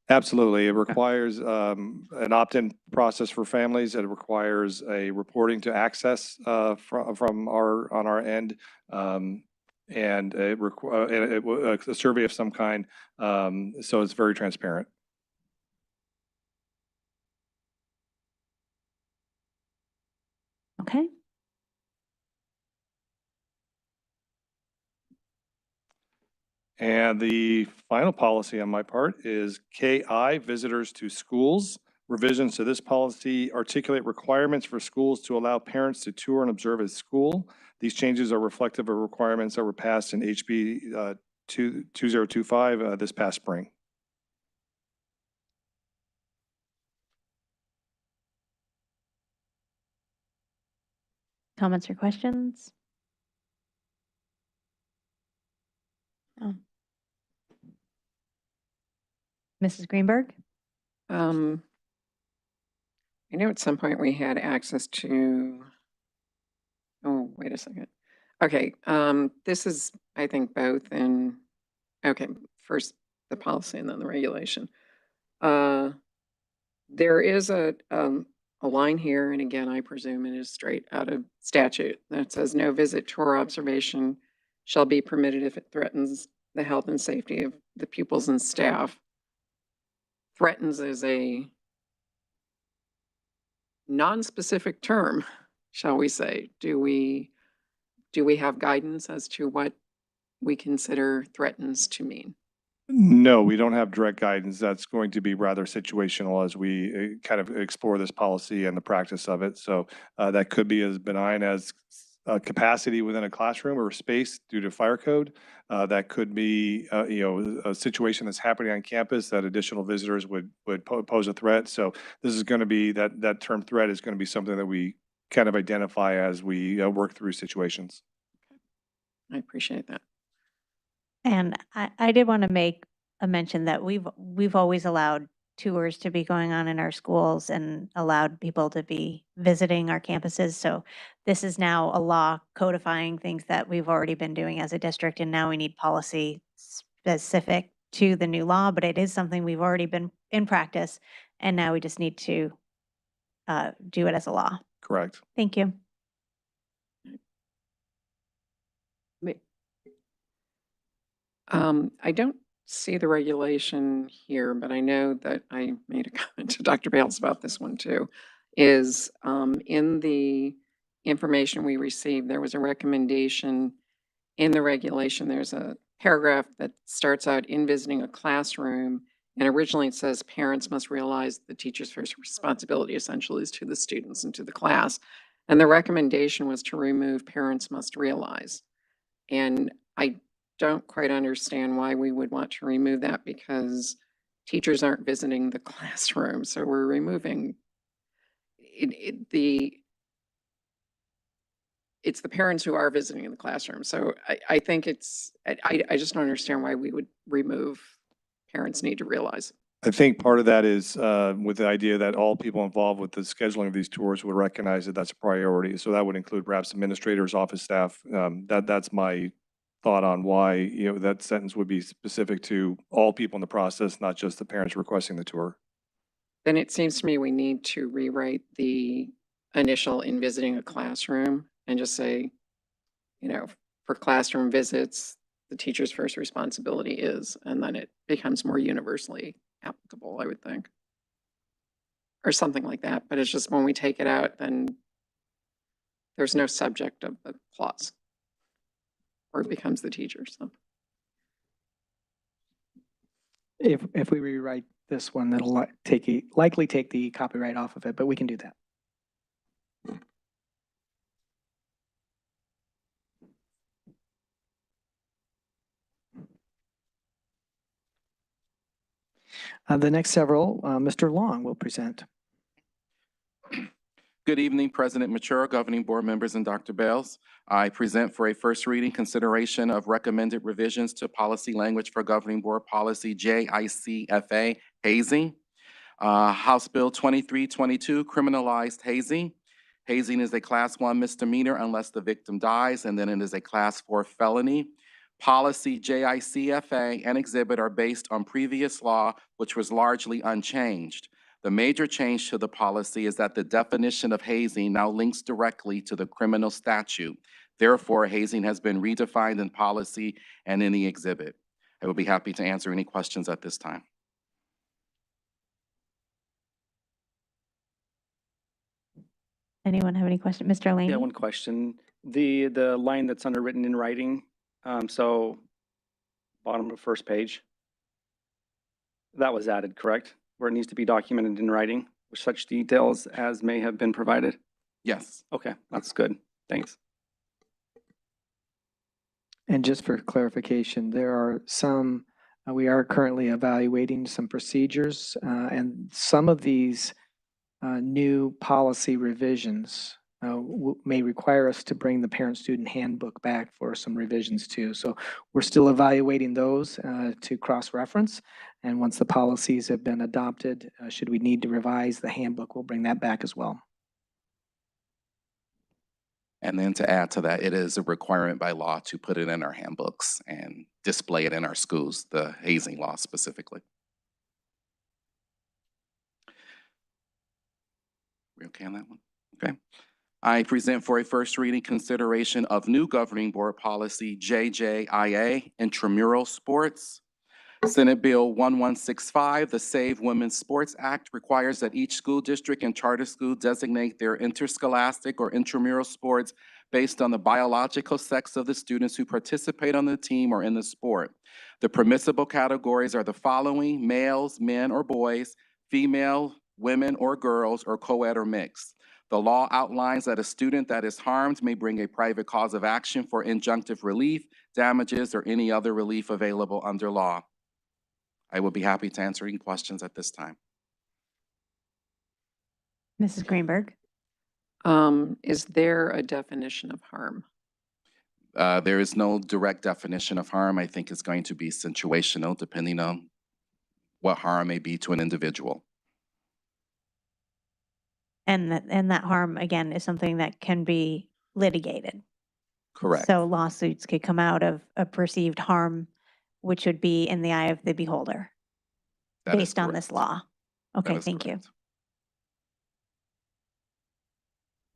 Absolutely. It requires an opt-in process for families. It requires a reporting to access from on our end, and a survey of some kind. So it's very transparent. Okay. And the final policy on my part is KI, visitors to schools. Revisions to this policy articulate requirements for schools to allow parents to tour and observe a school. These changes are reflective of requirements that were passed in HB 2025 this past spring. Comments or questions? Oh. Mrs. Greenberg? I know at some point we had access to, oh, wait a second. Okay, this is, I think, both in, okay, first the policy and then the regulation. There is a line here, and again, I presume it is straight out of statute, that says no visit, tour, observation shall be permitted if it threatens the health and safety of the pupils and staff. Threatens is a non-specific term, shall we say. Do we have guidance as to what we consider threatens to mean? No, we don't have direct guidance. That's going to be rather situational as we kind of explore this policy and the practice of it. So that could be as benign as capacity within a classroom or space due to fire code. That could be, a situation that's happening on campus that additional visitors would pose a threat. So this is going to be that term threat is going to be something that we kind of identify as we work through situations. I appreciate that. And I did want to make a mention that we've always allowed tours to be going on in our schools and allowed people to be visiting our campuses. So this is now a law codifying things that we've already been doing as a district, and now we need policy specific to the new law, but it is something we've already been in practice, and now we just need to do it as a law. Correct. Thank you. I don't see the regulation here, but I know that I made a comment to Dr. Bales about this one too, is in the information we received, there was a recommendation in the regulation. There's a paragraph that starts out in visiting a classroom, and originally it says parents must realize the teacher's first responsibility essentially is to the students and to the class. And the recommendation was to remove parents must realize. And I don't quite understand why we would want to remove that, because teachers aren't visiting the classroom. So we're removing it's the parents who are visiting in the classroom. So I think I just don't understand why we would remove parents need to realize. I think part of that is with the idea that all people involved with the scheduling of these tours would recognize that that's a priority. So that would include perhaps administrators, office staff. That's my thought on why that sentence would be specific to all people in the process, not just the parents requesting the tour. Then it seems to me we need to rewrite the initial in visiting a classroom and just say, for classroom visits, the teacher's first responsibility is, and then it becomes more universally applicable, I would think. Or something like that. But it's just when we take it out, then there's no subject of the clause. Or it becomes the teacher, so. If we rewrite this one, that'll likely take the copyright off of it, but we can do that. The next several, Mr. Long will present. Good evening, President Matura, Governing Board members, and Dr. Bales. I present for a first reading consideration of recommended revisions to policy language for Governing Board Policy JICFA, hazing. House Bill 2322 criminalized hazing. Hazing is a Class 1 misdemeanor unless the victim dies, and then it is a Class 4 felony. Policy JICFA and exhibit are based on previous law, which was largely unchanged. The major change to the policy is that the definition of hazing now links directly to the criminal statute. Therefore, hazing has been redefined in policy and in the exhibit. I will be happy to answer any questions at this time. Anyone have any question? Mr. Laney? Yeah, one question. The line that's underwritten in writing, so bottom of first page, that was added, correct? Where it needs to be documented in writing with such details as may have been provided? Yes. Okay, that's good. Thanks. And just for clarification, there are some, we are currently evaluating some procedures, and some of these new policy revisions may require us to bring the parent-student handbook back for some revisions too. So we're still evaluating those to cross-reference. And once the policies have been adopted, should we need to revise the handbook, we'll bring that back as well. And then to add to that, it is a requirement by law to put it in our handbooks and display it in our schools, the hazing law specifically. We okay on that one? Okay. I present for a first reading consideration of new Governing Board Policy JJIA, intramural sports. Senate Bill 1165, the Save Women's Sports Act, requires that each school district and charter school designate their interscholastic or intramural sports based on the biological sex of the students who participate on the team or in the sport. The permissible categories are the following: males, men or boys, female, women or girls, or co-ed or mixed. The law outlines that a student that is harmed may bring a private cause of action for injunctive relief, damages, or any other relief available under law. I will be happy to answer any questions at this time. Mrs. Greenberg? Is there a definition of harm? There is no direct definition of harm. I think it's going to be situational depending on what harm may be to an individual. And that harm, again, is something that can be litigated. Correct. So lawsuits could come out of a perceived harm, which would be in the eye of the beholder, That is based on this correct. law. Okay, is thank correct.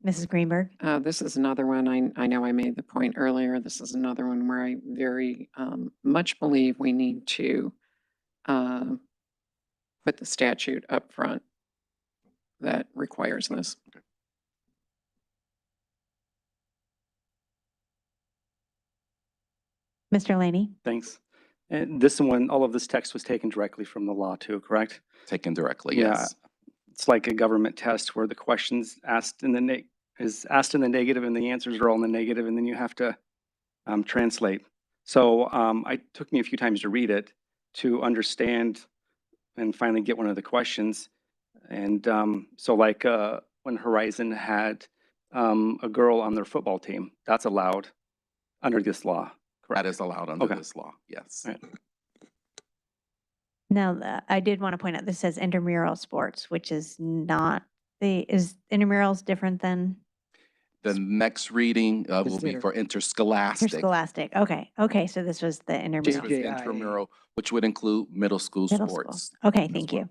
you. Mrs. Greenberg? This is another one, I know I made the point earlier, this is another one where I very much believe we need to put the statute up front that requires this. Mr. Laney? Thanks. And this one, all of this text was taken directly from the law too, correct? Taken directly, Yeah. yes. It's like a government test where the questions asked in the is asked in the negative and the answers are all in the negative, and then you have to translate. So it took me a few times to read it to understand and finally get one of the questions. And so like when Horizon had a girl on their football team, that's allowed under this law, correct? That is allowed under Okay. this law, yes. All right. Now, I did want to point out, this says intramural sports, which is not is intramurals different than The next reading will be for interscholastic. interscholastic? Okay, so this was the This intramural. was intramural, which would include middle school Middle school. sports. Okay, as thank well. you.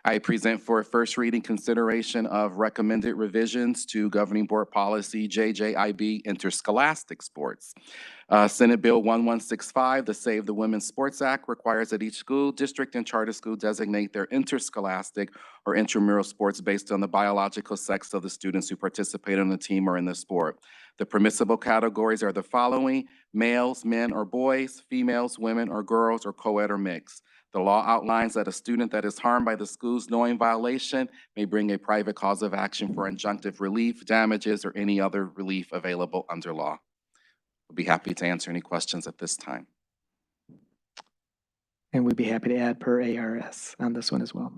I present for a first reading consideration of recommended revisions to Governing Board Policy JJIB, interscholastic sports. Senate Bill 1165, the Save the Women's Sports Act, requires that each school district and charter school designate their interscholastic or intramural sports based on the biological sex of the students who participate on the team or in the sport. The permissible categories are the following: males, men or boys, females, women or girls, or co-ed or mixed. The law outlines that a student that is harmed by the school's knowing violation may bring a private cause of action for injunctive relief, damages, or any other relief available under law. I'll be happy to answer any questions at this time. And we'd be happy to add per ARS on this one as well.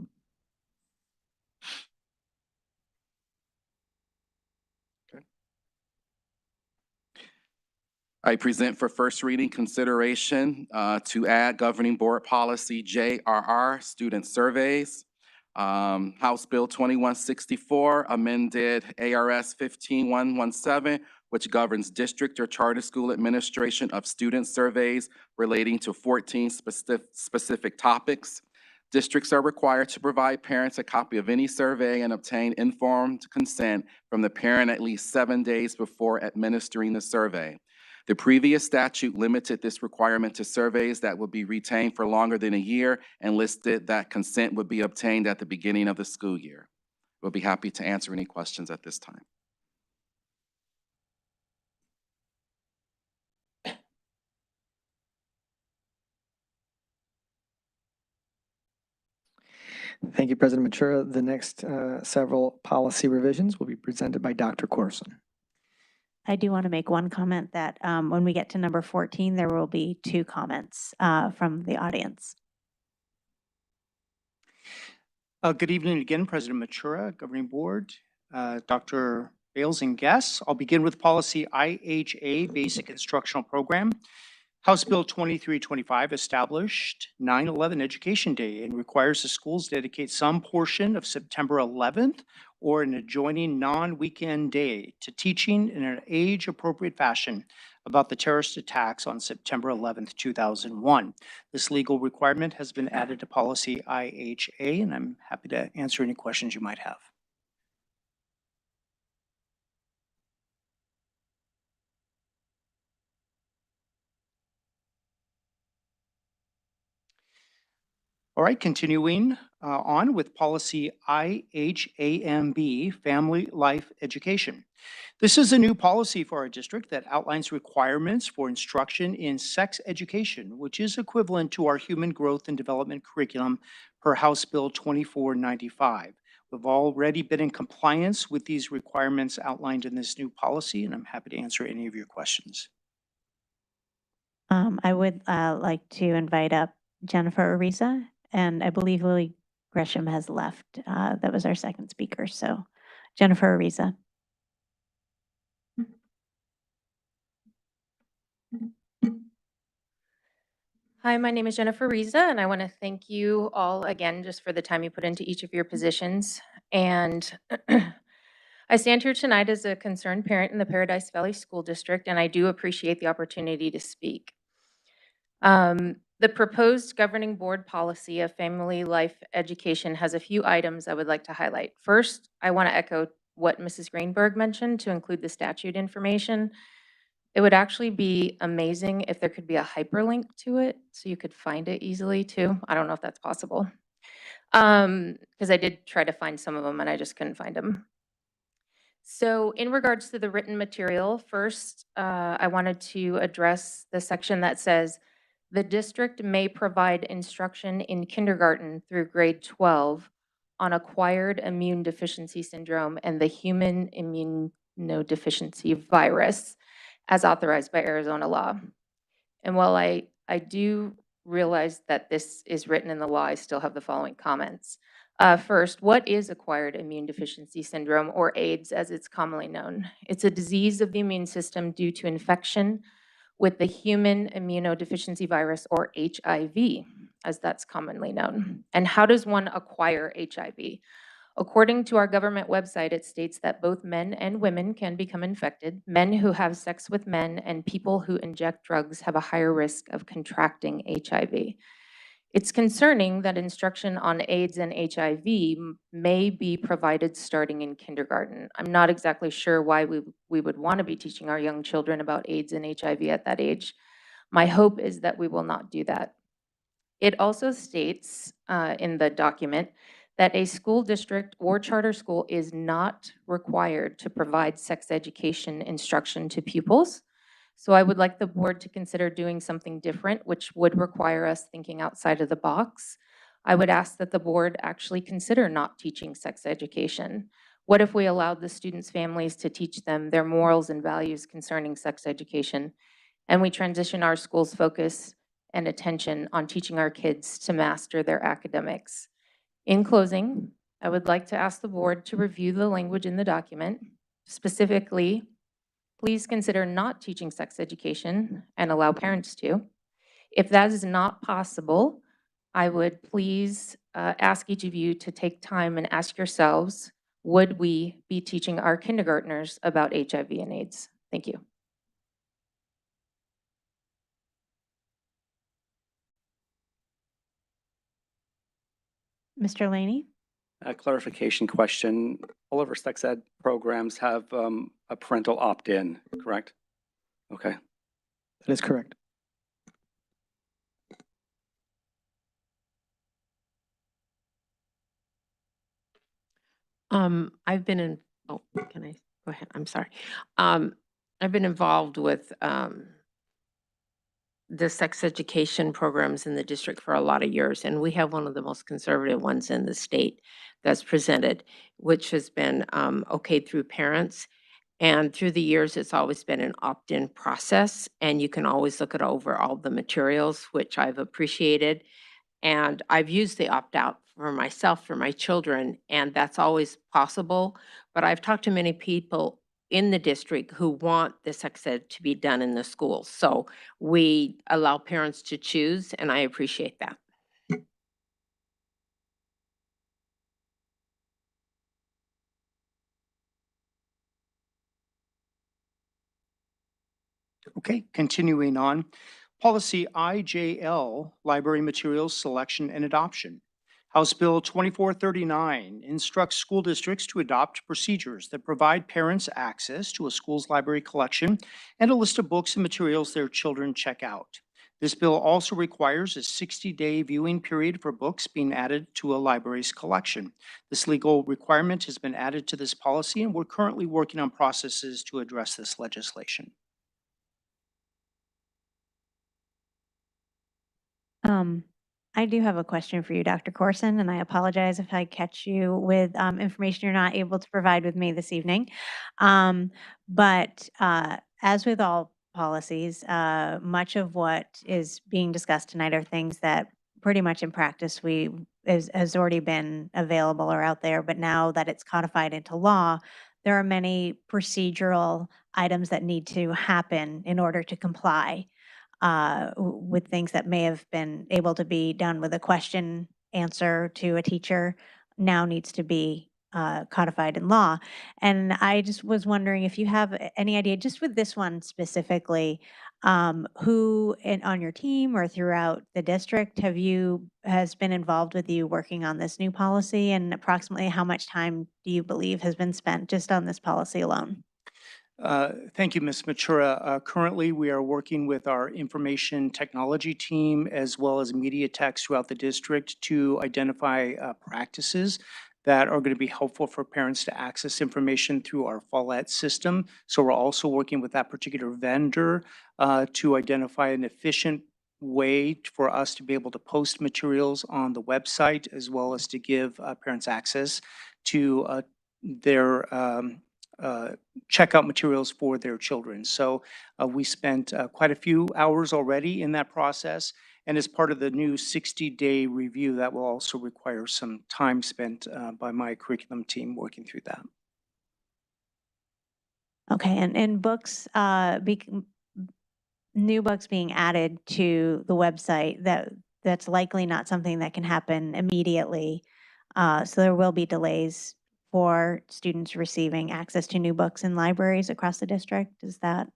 I present for first reading consideration to add Governing Board Policy JRR, Student Surveys. House Bill 2164 amended ARS 15117, which governs district or charter school administration of student surveys relating to 14 specific topics. Districts are required to provide parents a copy of any survey and obtain informed consent from the parent at least 7 days before administering the survey. The previous statute limited this requirement to surveys that would be retained for longer than a year and listed that consent would be obtained at the beginning of the school year. We'll be happy to answer any questions at this time. Thank you, President Matura. The next several policy revisions will be presented by Dr. Corson. I do want to make one comment that when we get to number 14, there will be 2 comments from the audience. Good evening again, President Matura, Governing Board, Dr. Bales and guests. I'll begin with policy IHA, Basic Instructional Program. House Bill 2325 established 9/11 Education Day and requires the schools dedicate some portion of September 11th or an adjoining non-weekend day to teaching in an age-appropriate fashion about the terrorist attacks on September 11th, 2001. This legal requirement has been added to policy IHA, and I'm happy to answer any questions you might have. All right, continuing on with policy IHAMB, Family Life Education. This is a new policy for our district that outlines requirements for instruction in sex education, which is equivalent to our human growth and development curriculum per House Bill 2495. We've already been in compliance with these requirements outlined in this new policy, and I'm happy to answer any of your questions. I would like to invite up Jennifer Ariza, and I believe Lily Gresham has left. That was our second speaker. So Jennifer Ariza. Hi, my name is Jennifer Riza, and I want to thank you all again just for the time you put into each of your positions. And I stand here tonight as a concerned parent in the Paradise Valley School District, and I do appreciate the opportunity to speak. The proposed governing board policy of family life education has a few items I would like to highlight. First, I want to echo what Mrs. Greenberg mentioned to include the statute information. It would actually be amazing if there could be a hyperlink to it so you could find it easily too. I don't know if that's possible. Because I did try to find some of them and I just couldn't find them. So in regards to the written material, first, I wanted to address the section that says, the district may provide instruction in kindergarten through grade 12 on acquired immune deficiency syndrome and the human immunodeficiency virus as authorized by Arizona law. And while I do realize that this is written in the law, I still have the following comments. First, what is acquired immune deficiency syndrome, or AIDS as it's commonly known? It's a disease of the immune system due to infection with the human immunodeficiency virus, or HIV, as that's commonly known. And how does one acquire HIV? According to our government website, it states that both men and women can become infected. Men who have sex with men and people who inject drugs have a higher risk of contracting HIV. It's concerning that instruction on AIDS and HIV may be provided starting in kindergarten. I'm not exactly sure why we would want to be teaching our young children about AIDS and HIV at that age. My hope is that we will not do that. It also states in the document that a school district or charter school is not required to provide sex education instruction to pupils. So I would like the board to consider doing something different, which would require us thinking outside of the box. I would ask that the board actually consider not teaching sex education. What if we allowed the students' families to teach them their morals and values concerning sex education, and we transition our school's focus and attention on teaching our kids to master their academics. In closing, I would like to ask the board to review the language in the document. Specifically, please consider not teaching sex education and allow parents to. If that is not possible, I would please ask each of you to take time and ask yourselves, would we be teaching our kindergartners about HIV and AIDS? Thank you. Mr. Laney? A clarification question. All of our sex ed programs have a parental opt-in, correct? Okay. That is correct. I've been in, oh, can I go ahead? I'm sorry. I've been involved with the sex education programs in the district for a lot of years, and we have one of the most conservative ones in the state that's presented, which has been okayed through parents. And through the years, it's always been an opt-in process, and you can always look it over all the materials, which I've appreciated. And I've used the opt-out for myself, for my children, and that's always possible. But I've talked to many people in the district who want the sex ed to be done in the schools. So we allow parents to choose, and I appreciate that. Okay, continuing on. Policy IJL, Library Materials Selection and Adoption. House Bill 2439 instructs school districts to adopt procedures that provide parents access to a school's library collection and a list of books and materials their children check out. This bill also requires a 60-day viewing period for books being added to a library's collection. This legal requirement has been added to this policy, and we're currently working on processes to address this legislation. I do have a question for you, Dr. Corson, and I apologize if I catch you with information you're not able to provide with me this evening. But as with all policies, much of what is being discussed tonight are things that pretty much in practice has already been available or out there, but now that it's codified into law, there are many procedural items that need to happen in order to comply with things that may have been able to be done with a question answer to a teacher now needs to be codified in law. And I just was wondering if you have any idea, just with this one specifically, who on your team or throughout the district has been involved with you working on this new policy, and approximately how much time do you believe has been spent just on this policy alone? Thank you, Ms. Matura. Currently, we are working with our information technology team as well as media techs throughout the district to identify practices that are going to be helpful for parents to access information through our Follett system. So we're also working with that particular vendor to identify an efficient way for us to be able to post materials on the website, as well as to give parents access to their checkout materials for their children. So we spent quite a few hours already in that process. And as part of the new 60-day review, that will also require some time spent by my curriculum team working through that. Okay, and books, new books being added to the website, that's likely not something that can happen immediately. So there will be delays for students receiving access to new books in libraries across the district. Is that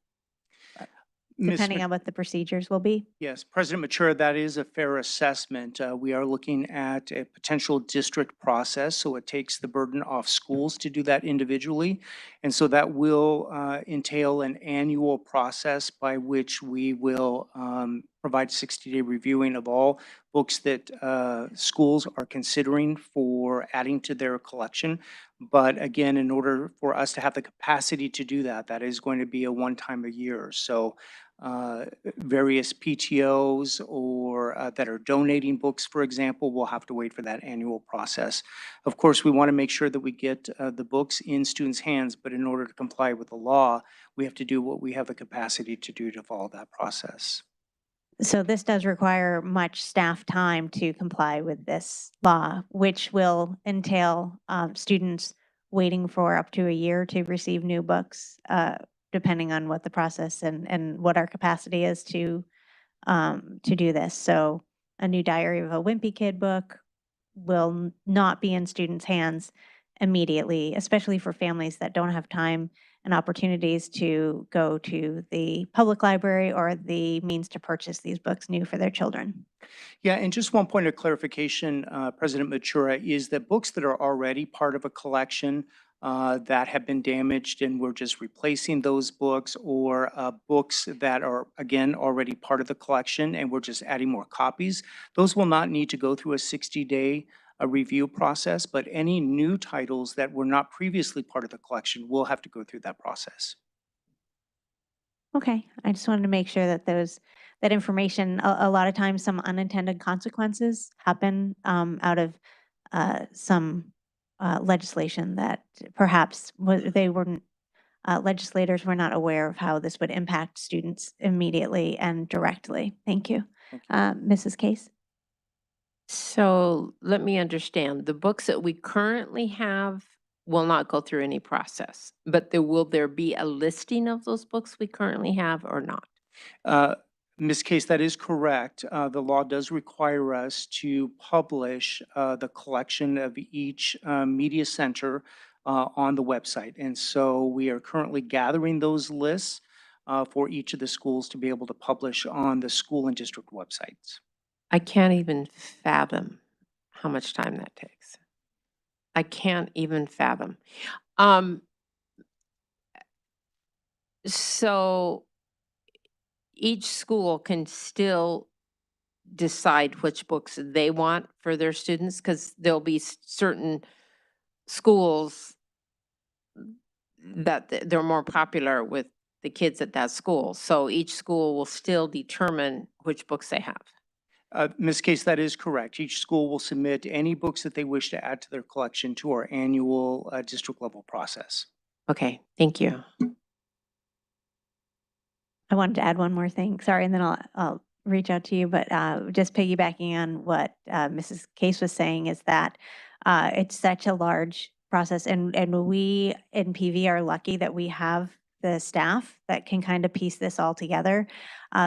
depending on what the procedures will be? Yes, President Matura, that is a fair assessment. We are looking at a potential district process, so it takes the burden off schools to do that individually. And so that will entail an annual process by which we will provide 60-day reviewing of all books that schools are considering for adding to their collection. But again, in order for us to have the capacity to do that, that is going to be a one-time a year. So various PTOs or that are donating books, for example, will have to wait for that annual process. Of course, we want to make sure that we get the books in students' hands, but in order to comply with the law, we have to do what we have the capacity to do to follow that process. So this does require much staff time to comply with this law, which will entail students waiting for up to a year to receive new books, depending on what the process and what our capacity is to do this. So a new Diary of a Wimpy Kid book will not be in students' hands immediately, especially for families that don't have time and opportunities to go to the public library or the means to purchase these books new for their children. Yeah, and just one point of clarification, President Matura, is that books that are already part of a collection that have been damaged and we're just replacing those books, or books that are, again, already part of the collection and we're just adding more copies, those will not need to go through a 60-day review process, but any new titles that were not previously part of the collection will have to go through that process. Okay, I just wanted to make sure that that information, a lot of times some unintended consequences happen out of some legislation that perhaps legislators were not aware of how this would impact students immediately and directly. Thank you. Mrs. Case? So let me understand, the books that we currently have will not go through any process, but will there be a listing of those books we currently have or not? Ms. Case, that is correct. The law does require us to publish the collection of each media center on the website. And so we are currently gathering those lists for each of the schools to be able to publish on the school and district websites. I can't even fathom how much time that takes. I can't even fathom. So each school can still decide which books they want for their students, because there'll be certain schools that they're more popular with the kids at that school. So each school will still determine which books they have. Ms. Case, that is correct. Each school will submit any books that they wish to add to their collection to our annual district level process. Okay, thank you. I wanted to add one more thing. Sorry, and then I'll reach out to you. But just piggybacking on what Mrs. Case was saying is that it's such a large process, and we in PV are lucky that we have the staff that can kind of piece this all together.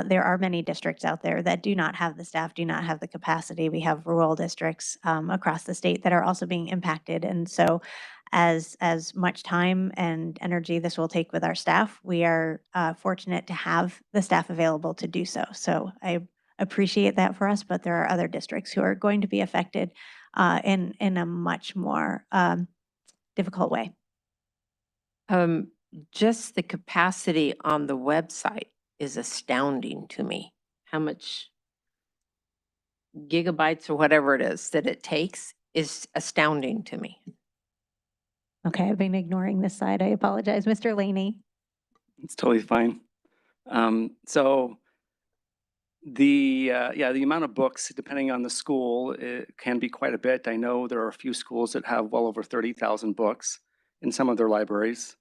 There are many districts out there that do not have the staff, do not have the capacity. We have rural districts across the state that are also being impacted, and so as much time and energy this will take with our staff, we are fortunate to have the staff available to do so. So I appreciate that for us, but there are other districts who are going to be affected in a much more difficult way. Just the capacity on the website is astounding to me. How much gigabytes or whatever it is that it takes is astounding to me. Okay, I've been ignoring this side. I apologize. Mr. Laney. It's totally fine. So the amount of books, depending on the school, it can be quite a bit. I know there are a few schools that have well over 30,000 books in some of their libraries.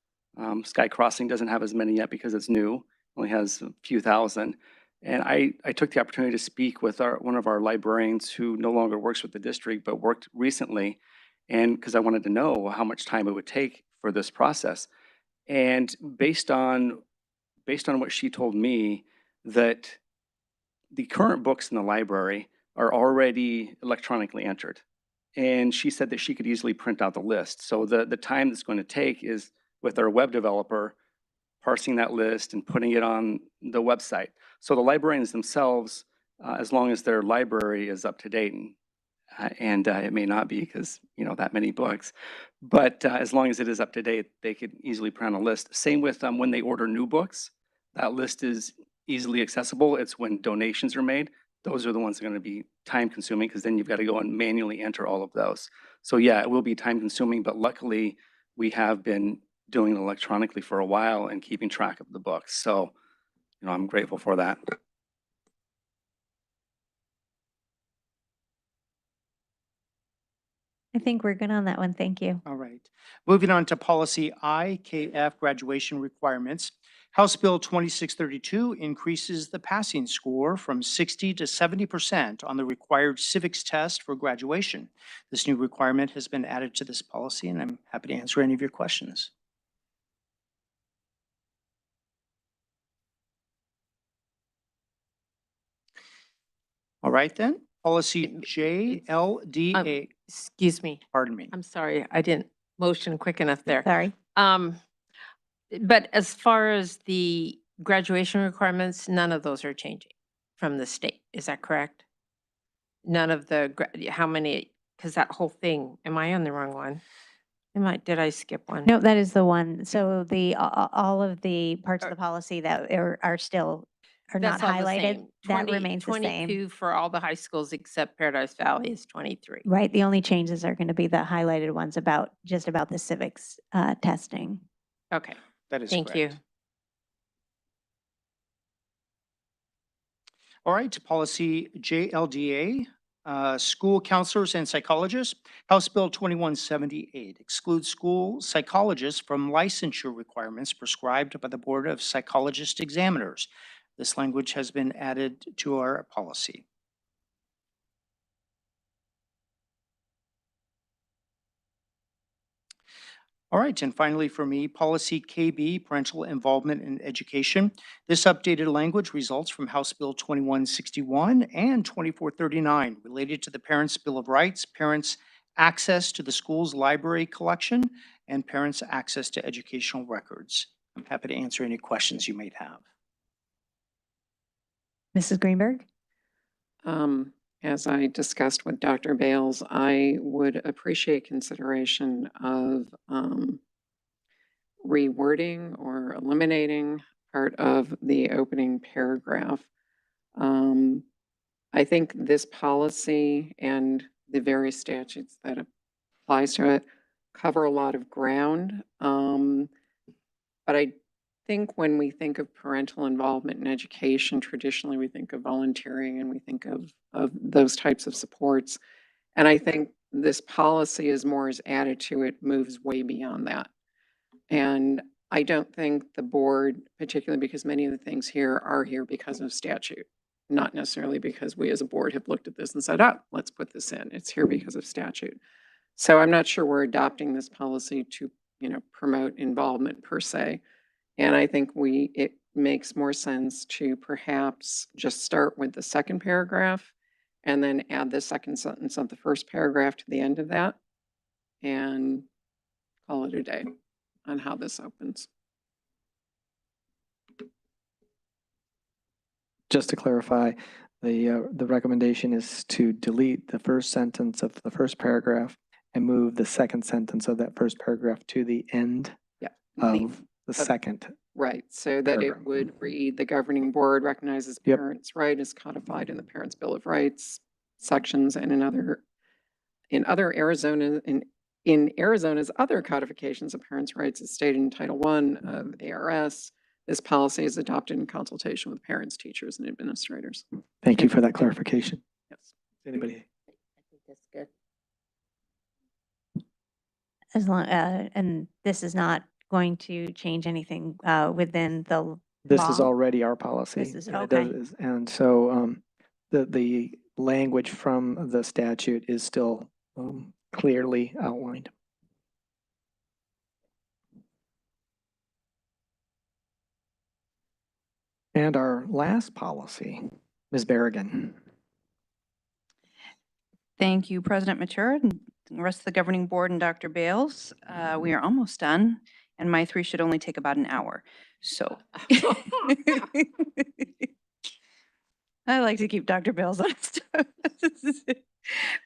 Sky Crossing doesn't have as many yet because it's new, only has a few thousand. And I took the opportunity to speak with one of our librarians who no longer works with the district, but worked recently, and because I wanted to know how much time it would take for this process. And based on what she told me, that the current books in the library are already electronically entered. And she said that she could easily print out the list. So the time that's going to take is with our web developer parsing that list and putting it on the website. So the librarians themselves, as long as their library is up to date, and it may not be because, that many books, but as long as it is up to date, they could easily print a list. Same with when they order new books, that list is easily accessible. It's when donations are made. Those are the ones that are going to be time consuming, because then you've got to go and manually enter all of those. So yeah, it will be time consuming, but luckily we have been doing it electronically for a while and keeping track of the books. So, I'm grateful for that. I think we're good on that one. Thank you. All right. Moving on to policy IKF, graduation requirements. House Bill 2632 increases the passing score from 60 to 70% on the required civics test for graduation. This new requirement has been added to this policy, and I'm happy to answer any of your questions. All right, then. Policy JLDA. Excuse me. Pardon me. I'm sorry, I didn't motion quick enough there. Sorry. But as far as the graduation requirements, none of those are changing from the state. Is that correct? None of the, how many, because that whole thing, am I on the wrong one? Did I skip one? No, that is the one. So all of the parts of the policy that are still, are not That's all the highlighted, same. that 20 remains the same. 22 for all the high schools except Paradise Valley is 23. Right, the only changes are going to be the highlighted ones just about the civics testing. Okay, That is thank correct. you. All right, policy JLDA, school counselors and psychologists. House Bill 2178 excludes school psychologists from licensure requirements prescribed by the Board of Psychologist Examiners. This language has been added to our policy. All right, and finally for me, policy KB, parental involvement in education. This updated language results from House Bill 2161 and 2439 related to the Parents' Bill of Rights, parents' access to the school's library collection, and parents' access to educational records. I'm happy to answer any questions you might have. Mrs. Greenberg? As I discussed with Dr. Bales, I would appreciate consideration of rewording or eliminating part of the opening paragraph. I think this policy and the various statutes that applies to it cover a lot of ground. But I think when we think of parental involvement in education, traditionally we think of volunteering and we think of those types of supports. And I think this policy, as more is added to it, moves way beyond that. And I don't think the board, particularly because many of the things here are here because of statute, not necessarily because we as a board have looked at this and said, oh, let's put this in. It's here because of statute. So I'm not sure we're adopting this policy to, promote involvement per se. And I think it makes more sense to perhaps just start with the second paragraph and then add the second sentence of the first paragraph to the end of that and call it a day on how this opens. Just to clarify, the recommendation is to delete the first sentence of the first paragraph and move the second sentence of that first paragraph to the end of the second. Right, so that paragraph. it would read, the governing board recognizes parents' right is codified in the Parents' Bill of Rights sections and in Arizona's other codifications of parents' rights as stated in Title I of ARS. This policy is adopted in consultation with parents, teachers, and administrators. Thank you for that clarification. Yes. Anybody? I think that's good. As long, and this is not going to change anything within the This law? is already our policy. This is- and it okay. does- And so the language from the statute is still clearly outlined. And our last policy, Ms. Berrigan. Thank you, President Matura, and the rest of the governing board and Dr. Bales. We are almost done, and my 3 should only take about an hour. So I like to keep Dr. Bales honest.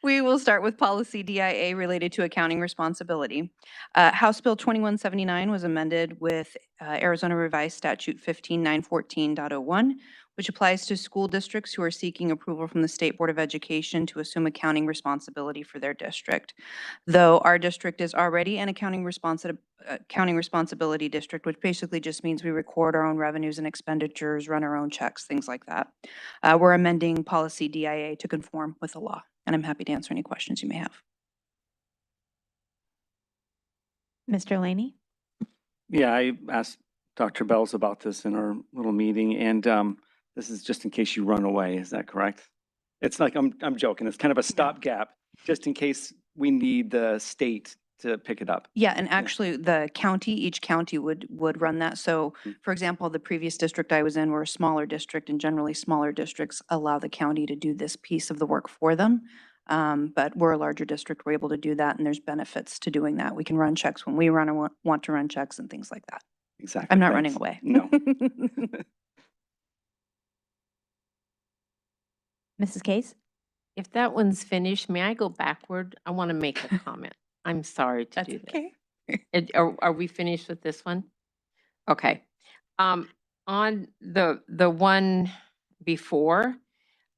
We will start with policy DIA related to accounting responsibility. House Bill 2179 was amended with Arizona Revised Statute 15914.01, which applies to school districts who are seeking approval from the State Board of Education to assume accounting responsibility for their district. Though our district is already an accounting responsibility district, which basically just means we record our own revenues and expenditures, run our own checks, things like that. We're amending policy DIA to conform with the law, and I'm happy to answer any questions you may have. Mr. Laney? Yeah, I asked Dr. Bales about this in our little meeting, and this is just in case you run away. Is that correct? It's like, I'm joking. It's kind of a stopgap, just in case we need the state to pick it up. Yeah, and actually, each county would run that. So, for example, the previous district I was in were a smaller district, and generally smaller districts allow the county to do this piece of the work for them. But we're a larger district, we're able to do that, and there's benefits to doing that. We can run checks when we want to run checks and things like that. Exactly. I'm not Thanks. running away. No. Mrs. Case? If that one's finished, may I go backward? I want to make a comment. I'm sorry to That's do this. okay. Are we finished with this one? Okay. On the one before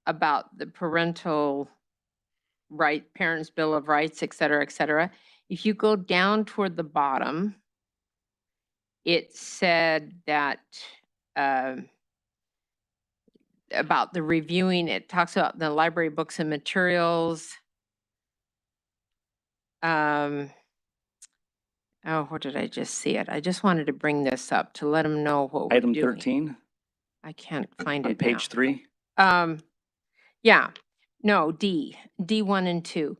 about the parental parents' bill of rights, et cetera, if you go down toward the bottom, it said that about the reviewing, it talks about the library books and materials. Oh, where did I just see it? I just wanted to bring this up to let them know what we're Item doing. 13 I can't find on it page 3. Yeah, no, D1 and 2.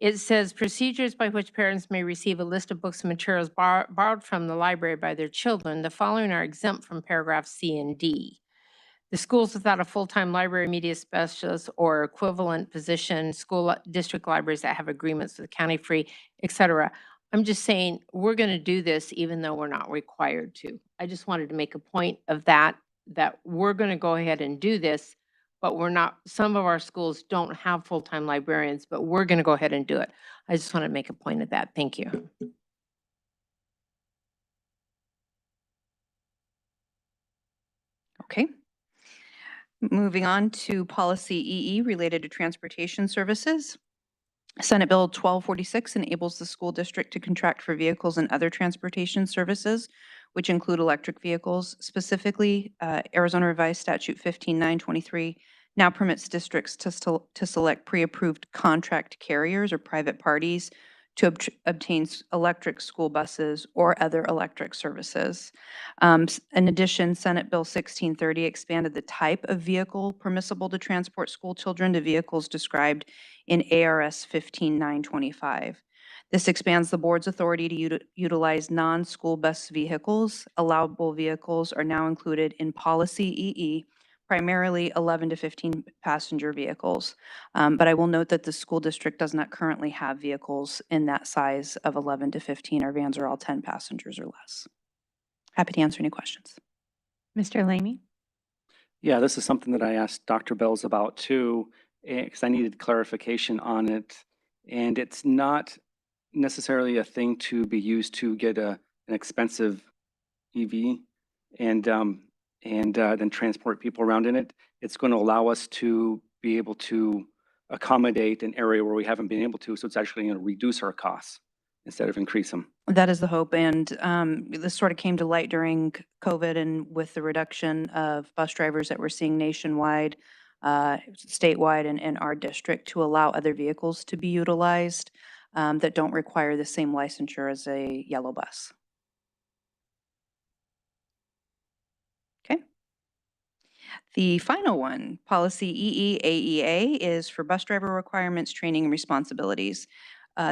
It says procedures by which parents may receive a list of books and materials borrowed from the library by their children. The following are exempt from paragraphs C and D. The schools without a full-time library media specialist or equivalent position, district libraries that have agreements with the county free, et cetera. I'm just saying, we're going to do this even though we're not required to. I just wanted to make a point of that we're going to go ahead and do this, but we're not, some of our schools don't have full-time librarians, but we're going to go ahead and do it. I just want to make a point of that. Thank you. Okay. Moving on to policy EE related to transportation services. Senate Bill 1246 enables the school district to contract for vehicles and other transportation services, which include electric vehicles. Specifically, Arizona Revised Statute 15923 now permits districts to select pre-approved contract carriers or private parties to obtain electric school buses or other electric services. In addition, Senate Bill 1630 expanded the type of vehicle permissible to transport school children to vehicles described in ARS 15925. This expands the board's authority to utilize non-school bus vehicles. Allowable vehicles are now included in policy EE, primarily 11 to 15 passenger vehicles. But I will note that the school district does not currently have vehicles in that size of 11 to 15. Our vans are all 10 passengers or less. Happy to answer any questions. Mr. Laney? Yeah, this is something that I asked Dr. Bales about too, because I needed clarification on it. And it's not necessarily a thing to be used to get an expensive EV and then transport people around in it. It's going to allow us to be able to accommodate an area where we haven't been able to. So it's actually going to reduce our costs instead of increase them. That is the hope. And this sort of came to light during COVID and with the reduction of bus drivers that we're seeing nationwide, statewide, and in our district to allow other vehicles to be utilized that don't require the same licensure as a yellow bus. Okay. The final one, policy EEAEA, is for bus driver requirements, training, and responsibilities.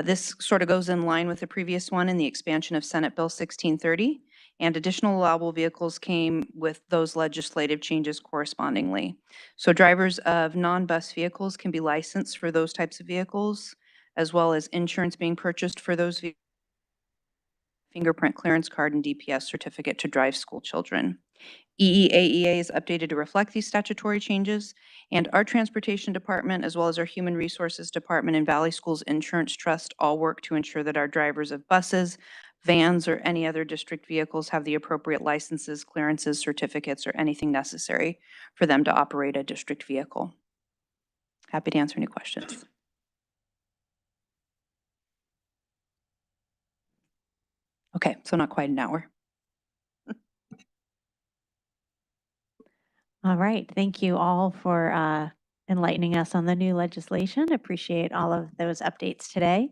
This sort of goes in line with the previous one in the expansion of Senate Bill 1630, and additional allowable vehicles came with those legislative changes correspondingly. So drivers of non-bus vehicles can be licensed for those types of vehicles, as well as insurance being purchased for those vehicles, fingerprint clearance card, and DPS certificate to drive school children. EEAEA is updated to reflect these statutory changes, and our transportation department, as well as our human resources department and Valley Schools Insurance Trust, all work to ensure that our drivers of buses, vans, or any other district vehicles have the appropriate licenses, clearances, certificates, or anything necessary for them to operate a district vehicle. Happy to answer any questions. Okay, so not quite an hour. All right. Thank you all for enlightening us on the new legislation. Appreciate all of those updates today.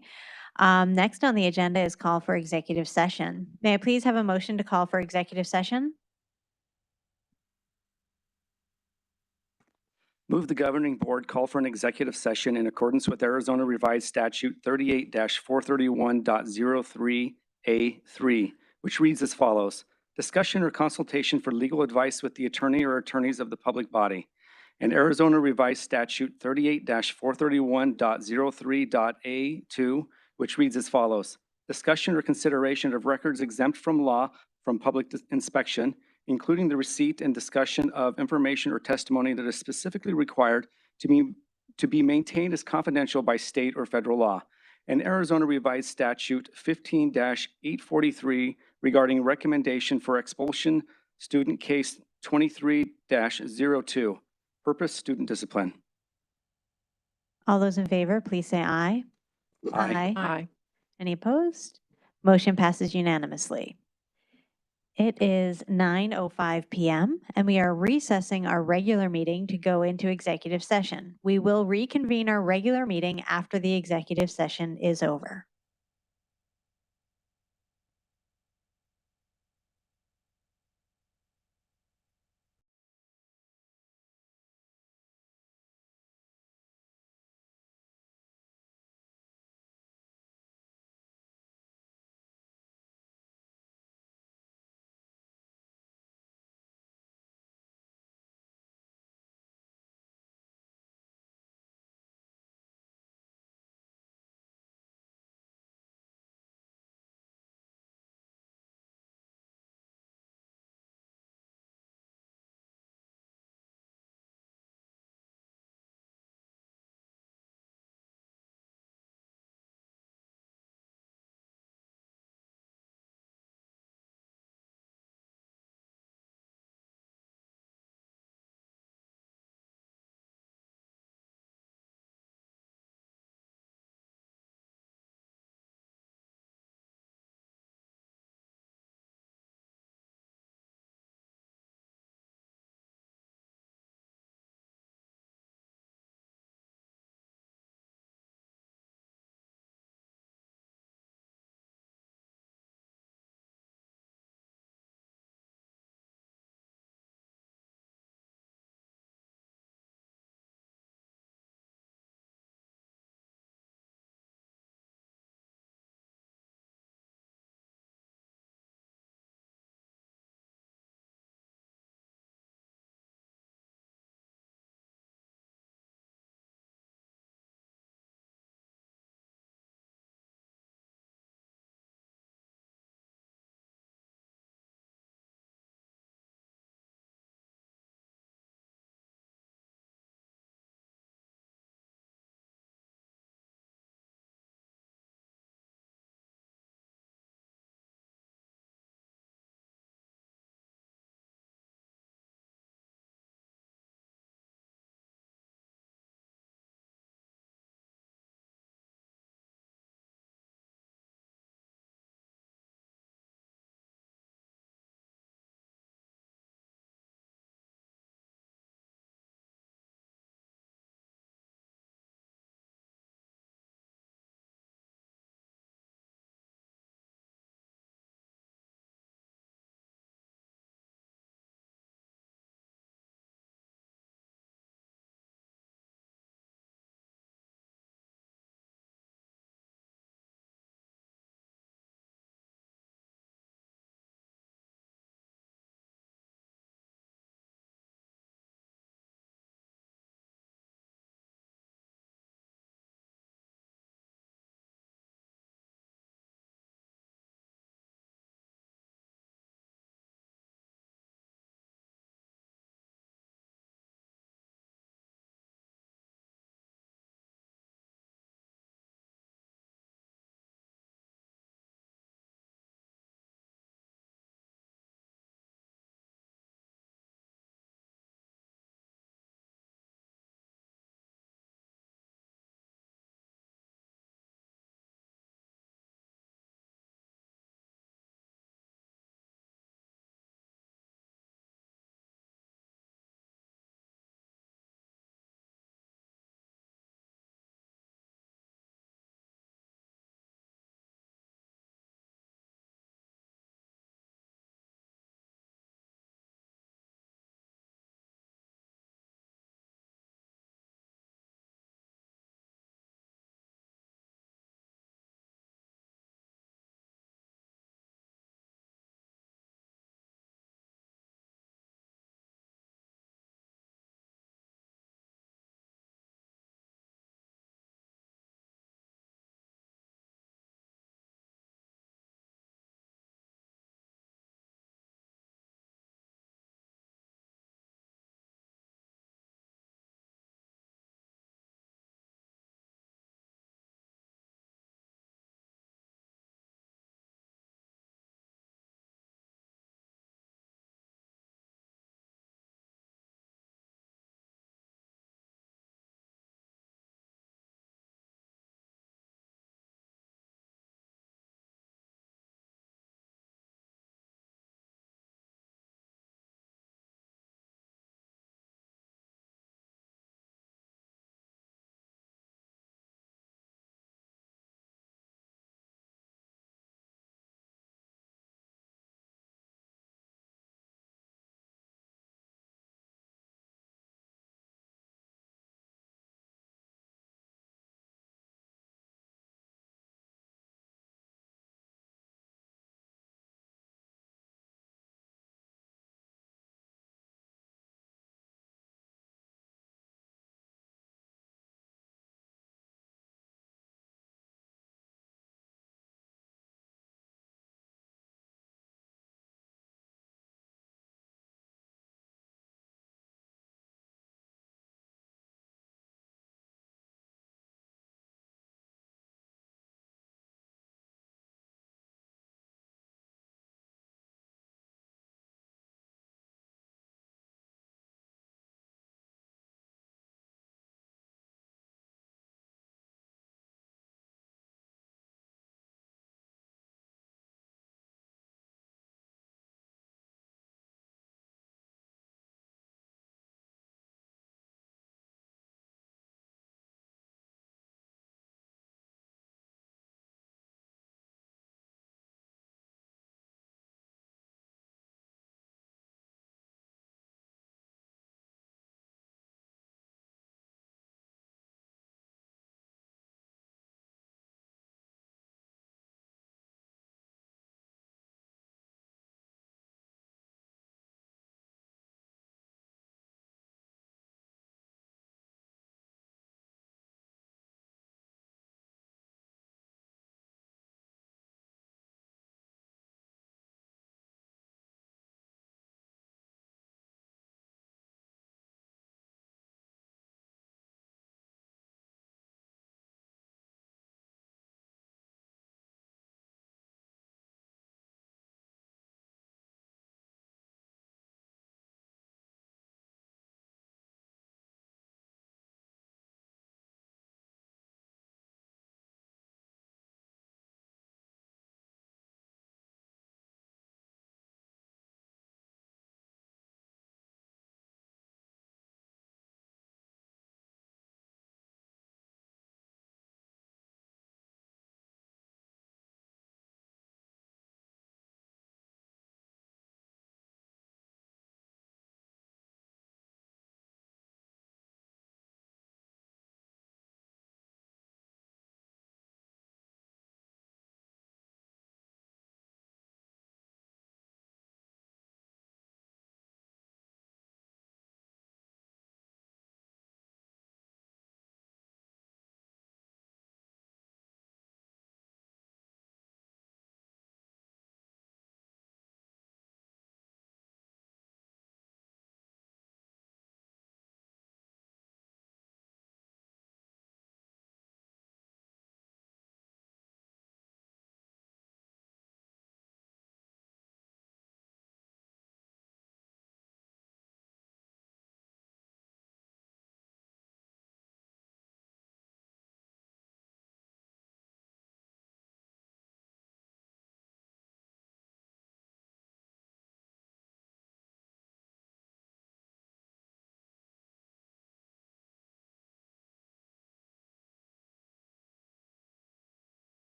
Next on the agenda is call for executive session. May I please have a motion to call for executive session? Move the governing board call for an executive session in accordance with Arizona Revised Statute 38-431.03A3, which reads as follows. Discussion or consultation for legal advice with the attorney or attorneys of the public body. And Arizona Revised Statute 38-431.03.A2, which reads as follows. Discussion or consideration of records exempt from law from public inspection, including the receipt and discussion of information or testimony that is specifically required to be maintained as confidential by state or federal law. And Arizona Revised Statute 15-843 regarding recommendation for expulsion, student case 23-02, purpose student discipline. All those in favor, please say aye. Aye. Aye. Any opposed? Motion passes unanimously. It is 9:05 p.m. and we are recessing our regular meeting to go into executive session. We will reconvene our regular meeting after the executive session is over.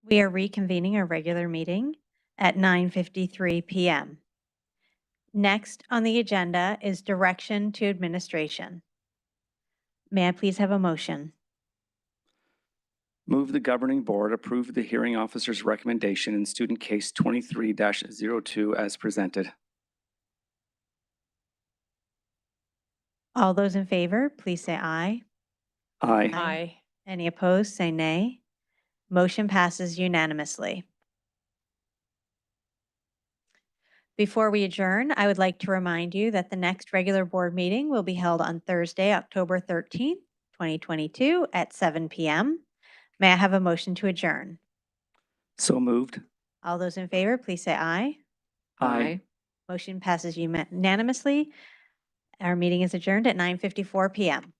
We are reconvening our regular meeting at 9:53 PM. Next on the agenda is direction to administration. May I please have a motion? Move the governing board approve the hearing officer's recommendation in student case 23-02 as presented. All those in favor, please say aye. Aye. Aye. Any opposed, say nay. Motion passes unanimously. Before we adjourn, I would like to remind you that the next regular board meeting will be held on Thursday, October 13th, 2022 at 7 PM. May I have a motion to adjourn? So moved. All those in favor, please say aye. Aye. Motion passes unanimously. Our meeting is adjourned at 9:54 PM.